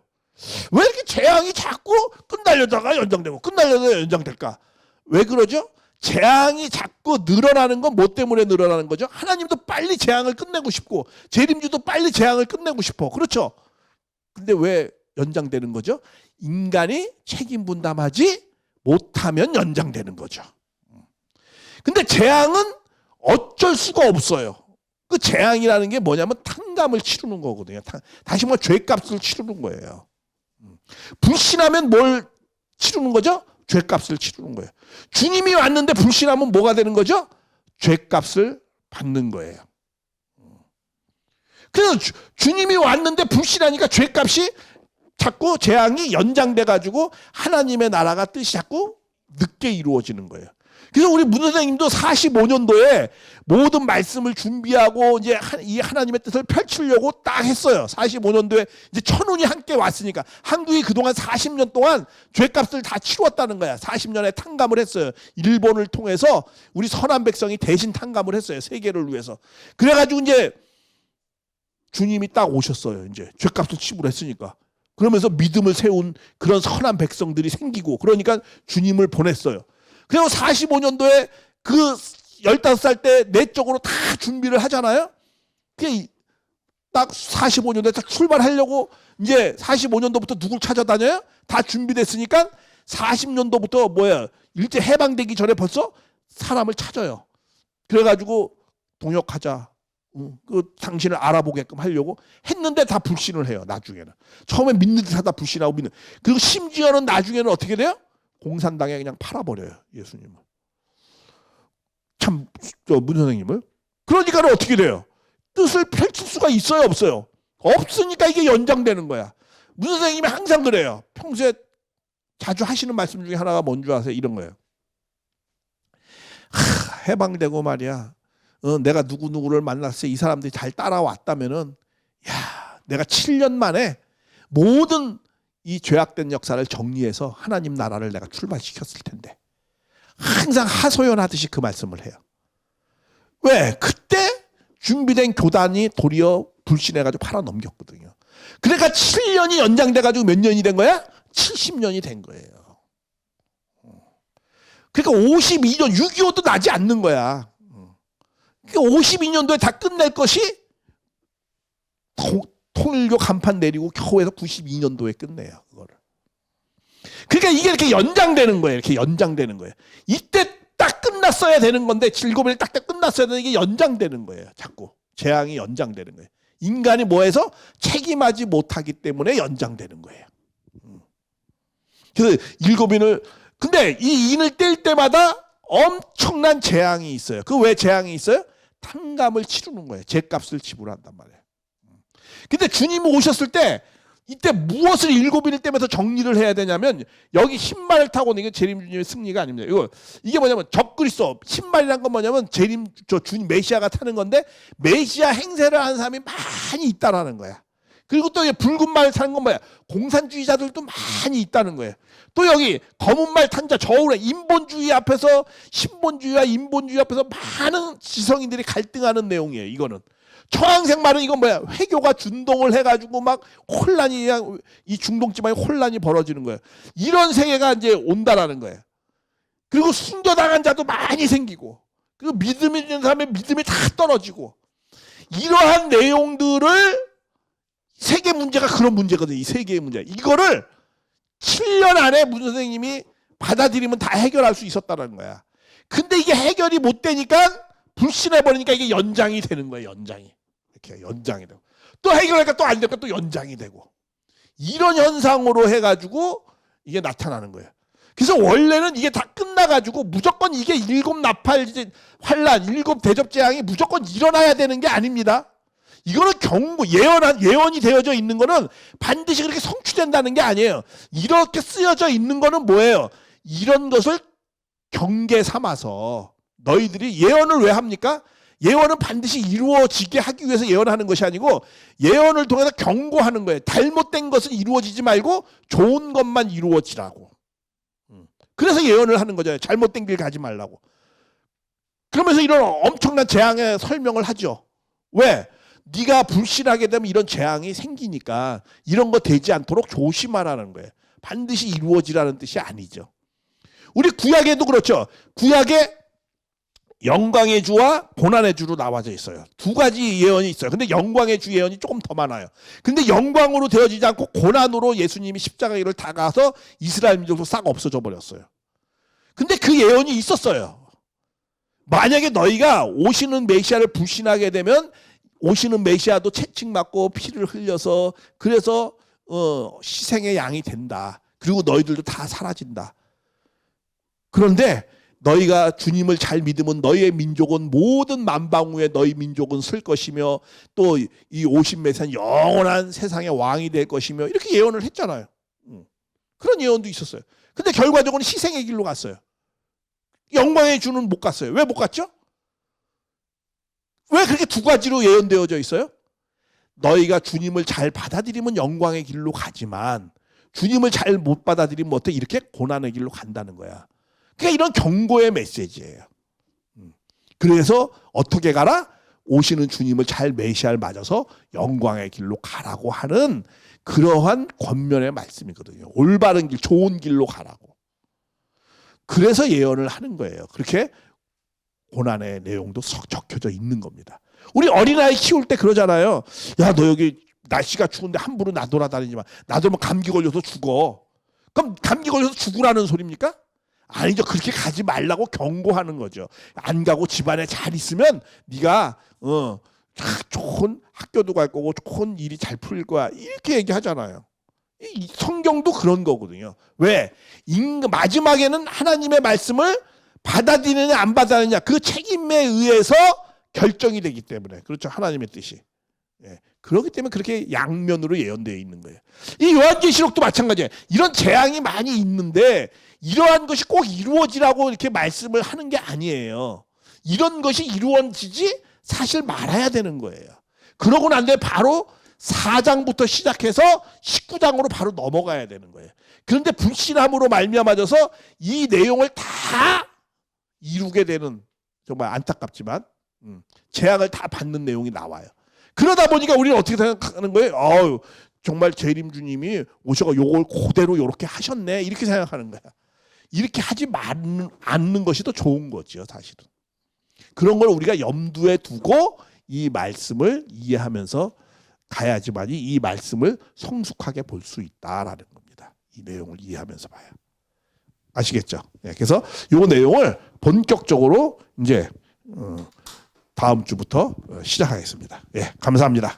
왜 이렇게 재앙이 자꾸 끝나려다가 연장되고 끝나려다가 연장될까? 왜 그러죠? 재앙이 자꾸 늘어나는 건 뭐 때문에 늘어나는 거죠? 하나님도 빨리 재앙을 끝내고 싶고 재림주도 빨리 재앙을 끝내고 싶어. 그렇죠? 근데 왜 연장되는 거죠? 인간이 책임 분담하지 못하면 연장되는 거죠. 근데 재앙은 어쩔 수가 없어요. 그 재앙이라는 게 뭐냐면 탕감을 치르는 거거든요. 다시 말해 죄값을 치르는 거예요. 불신하면 뭘 치르는 거죠? 죄값을 치르는 거예요. 주님이 왔는데 불신하면 뭐가 되는 거죠? 죄값을 받는 거예요. 그래서 주님이 왔는데 불신하니까 죄값이 자꾸 재앙이 연장돼 가지고 하나님의 나라가 뜻이 자꾸 늦게 이루어지는 거예요. 그래서 우리 문 선생님도 45년도에 모든 말씀을 준비하고 이제 이 하나님의 뜻을 펼치려고 딱 했어요. 45년도에 이제 천운이 함께 왔으니까 한국이 그동안 40년 동안 죄값을 다 치루었다는 거야. 40년에 탕감을 했어요. 일본을 통해서 우리 선한 백성이 대신 탕감을 했어요. 세계를 위해서. 그래가지고 이제 주님이 딱 오셨어요. 이제 죄값을 치부했으니까. 그러면서 믿음을 세운 그런 선한 백성들이 생기고 그러니까 주님을 보냈어요. 그리고 45년도에 그 15살 때 내적으로 다 준비를 하잖아요. 그게 딱 45년도에 딱 출발하려고 이제 45년도부터 누굴 찾아다녀요? 다 준비됐으니까 40년도부터 뭐야? 일제 해방되기 전에 벌써 사람을 찾아요. 그래가지고 동역하자. 그 당신을 알아보게끔 하려고 했는데 다 불신을 해요. 나중에는. 처음에 믿는 듯 하다 불신하고 믿는. 그리고 심지어는 나중에는 어떻게 돼요? 공산당에 그냥 팔아버려요. 예수님을. 참, 문 선생님을. 그러니까 어떻게 돼요? 뜻을 펼칠 수가 있어요? 없어요? 없으니까 이게 연장되는 거야. 문 선생님이 항상 그래요. 평소에 자주 하시는 말씀 중에 하나가 뭔지 아세요? 이런 거예요. 해방되고 말이야. 내가 누구누구를 만났을 때 이 사람들이 잘 따라왔다면은, 야, 내가 7년 만에 모든 이 죄악된 역사를 정리해서 하나님 나라를 내가 출발시켰을 텐데. 항상 하소연하듯이 그 말씀을 해요. 왜? 그때 준비된 교단이 도리어 불신해가지고 팔아넘겼거든요. 그러니까 7년이 연장돼가지고 몇 년이 된 거야? 70년이 된 거예요. 그러니까 52년, 6.25도 나지 않는 거야. 그러니까 52년도에 다 끝낼 것이 통일교 간판 내리고 겨우 해서 92년도에 끝내요. 그거를. 그러니까 이게 이렇게 연장되는 거예요. 이렇게 연장되는 거예요. 이때 딱 끝났어야 되는 건데 7일에 딱 끝났어야 되는 게 연장되는 거예요. 자꾸 재앙이 연장되는 거예요. 인간이 뭐해서 책임하지 못하기 때문에 연장되는 거예요. 그래서 일곱인을 근데 이 인을 뗄 때마다 엄청난 재앙이 있어요. 그 왜 재앙이 있어요? 탕감을 치르는 거예요. 죄값을 지불한단 말이에요. 근데 주님이 오셨을 때 이때 무엇을 일곱인을 떼면서 정리를 해야 되냐면 여기 흰말을 타고 이게 재림주님의 승리가 아닙니다. 이게 뭐냐면 적그리스도 흰말이란 건 뭐냐면 주님 메시아가 타는 건데 메시아 행세를 하는 사람이 많이 있다라는 거야. 그리고 또 붉은 말 타는 건 뭐야? 공산주의자들도 많이 있다는 거예요. 또 여기 검은 말 탄 자 저울에 인본주의 앞에서 신본주의와 인본주의 앞에서 많은 지성인들이 갈등하는 내용이에요. 이거는 청황색 말은 이건 뭐야? 회교가 준동을 해가지고 막 혼란이 이 중동 지방에 혼란이 벌어지는 거예요. 이런 세계가 이제 온다라는 거예요. 그리고 순교당한 자도 많이 생기고 그리고 믿음이 있는 사람의 믿음이 다 떨어지고 이러한 내용들을 세계 문제가 그런 문제거든요. 이 세계의 문제. 이거를 7년 안에 문 선생님이 받아들이면 다 해결할 수 있었다는 거야. 근데 이게 해결이 못 되니까 불신해버리니까 이게 연장이 되는 거예요. 연장이. 이렇게 연장이 되고. 또 해결하니까 또 안 되니까 또 연장이 되고. 이런 현상으로 해가지고 이게 나타나는 거예요. 그래서 원래는 이게 다 끝나가지고 무조건 이게 일곱 나팔 환란, 일곱 대접재앙이 무조건 일어나야 되는 게 아닙니다. 이거는 경고, 예언이 되어져 있는 거는 반드시 그렇게 성취된다는 게 아니에요. 이렇게 쓰여져 있는 거는 뭐예요? 이런 것을 경계 삼아서 너희들이 예언을 왜 합니까? 예언은 반드시 이루어지게 하기 위해서 예언하는 것이 아니고 예언을 통해서 경고하는 거예요. 잘못된 것은 이루어지지 말고 좋은 것만 이루어지라고. 그래서 예언을 하는 거잖아요. 잘못된 길 가지 말라고. 그러면서 이런 엄청난 재앙의 설명을 하죠. 왜? 네가 불신하게 되면 이런 재앙이 생기니까 이런 거 되지 않도록 조심하라는 거예요. 반드시 이루어지라는 뜻이 아니죠. 우리 구약에도 그렇죠. 구약에 영광의 주와 고난의 주로 나와져 있어요. 두 가지 예언이 있어요. 근데 영광의 주 예언이 조금 더 많아요. 근데 영광으로 되어지지 않고 고난으로 예수님이 십자가 길을 다 가서 이스라엘 민족도 싹 없어져 버렸어요. 근데 그 예언이 있었어요. 만약에 너희가 오시는 메시아를 불신하게 되면 오시는 메시아도 채찍맞고 피를 흘려서 그래서 희생의 양이 된다. 그리고 너희들도 다 사라진다. 그런데 너희가 주님을 잘 믿으면 너희의 민족은 모든 만방위에 너희 민족은 쓸 것이며 또 이 오신 메시아는 영원한 세상의 왕이 될 것이며 이렇게 예언을 했잖아요. 그런 예언도 있었어요. 근데 결과적으로는 희생의 길로 갔어요. 영광의 주는 못 갔어요. 왜 못 갔죠? 왜 그렇게 두 가지로 예언되어져 있어요? 너희가 주님을 잘 받아들이면 영광의 길로 가지만 주님을 잘 못 받아들이면 어때? 이렇게 고난의 길로 간다는 거야. 그러니까 이런 경고의 메시지예요. 그래서 어떻게 가라? 오시는 주님을 잘 메시아를 맞아서 영광의 길로 가라고 하는 그러한 권면의 말씀이거든요. 올바른 길, 좋은 길로 가라고. 그래서 예언을 하는 거예요. 그렇게 고난의 내용도 적혀져 있는 겁니다. 우리 어린아이 키울 때 그러잖아요. 야, 너 여기 날씨가 추운데 함부로 나돌아다니지 마. 나돌면 감기 걸려서 죽어. 그럼 감기 걸려서 죽으라는 소리입니까? 아니죠. 그렇게 가지 말라고 경고하는 거죠. 안 가고 집안에 잘 있으면 네가 좋은 학교도 갈 거고 좋은 일이 잘 풀릴 거야. 이렇게 얘기하잖아요. 이 성경도 그런 거거든요. 왜? 마지막에는 하나님의 말씀을 받아들이느냐 안 받아들이느냐 그 책임에 의해서 결정이 되기 때문에 그렇죠. 하나님의 뜻이. 예. 그렇기 때문에 그렇게 양면으로 예언되어 있는 거예요. 이 요한계시록도 마찬가지예요. 이런 재앙이 많이 있는데 이러한 것이 꼭 이루어지라고 이렇게 말씀을 하는 게 아니에요. 이런 것이 이루어지지 사실 말아야 되는 거예요. 그러고 난 뒤에 바로 4장부터 시작해서 19장으로 바로 넘어가야 되는 거예요. 그런데 불신함으로 말미암아져서 이 내용을 다 이루게 되는 정말 안타깝지만 재앙을 다 받는 내용이 나와요. 그러다 보니까 우리는 어떻게 생각하는 거예요? 정말 재림 주님이 오셔가 요걸 그대로 요렇게 하셨네 이렇게 생각하는 거야. 이렇게 하지 않는 것이 더 좋은 거죠. 사실은. 그런 걸 우리가 염두에 두고 이 말씀을 이해하면서 가야지만이 이 말씀을 성숙하게 볼 수 있다라는 겁니다. 이 내용을 이해하면서 봐요. 아시겠죠? 네, 그래서 이 내용을 본격적으로 이제 다음 주부터 시작하겠습니다. 예, 감사합니다.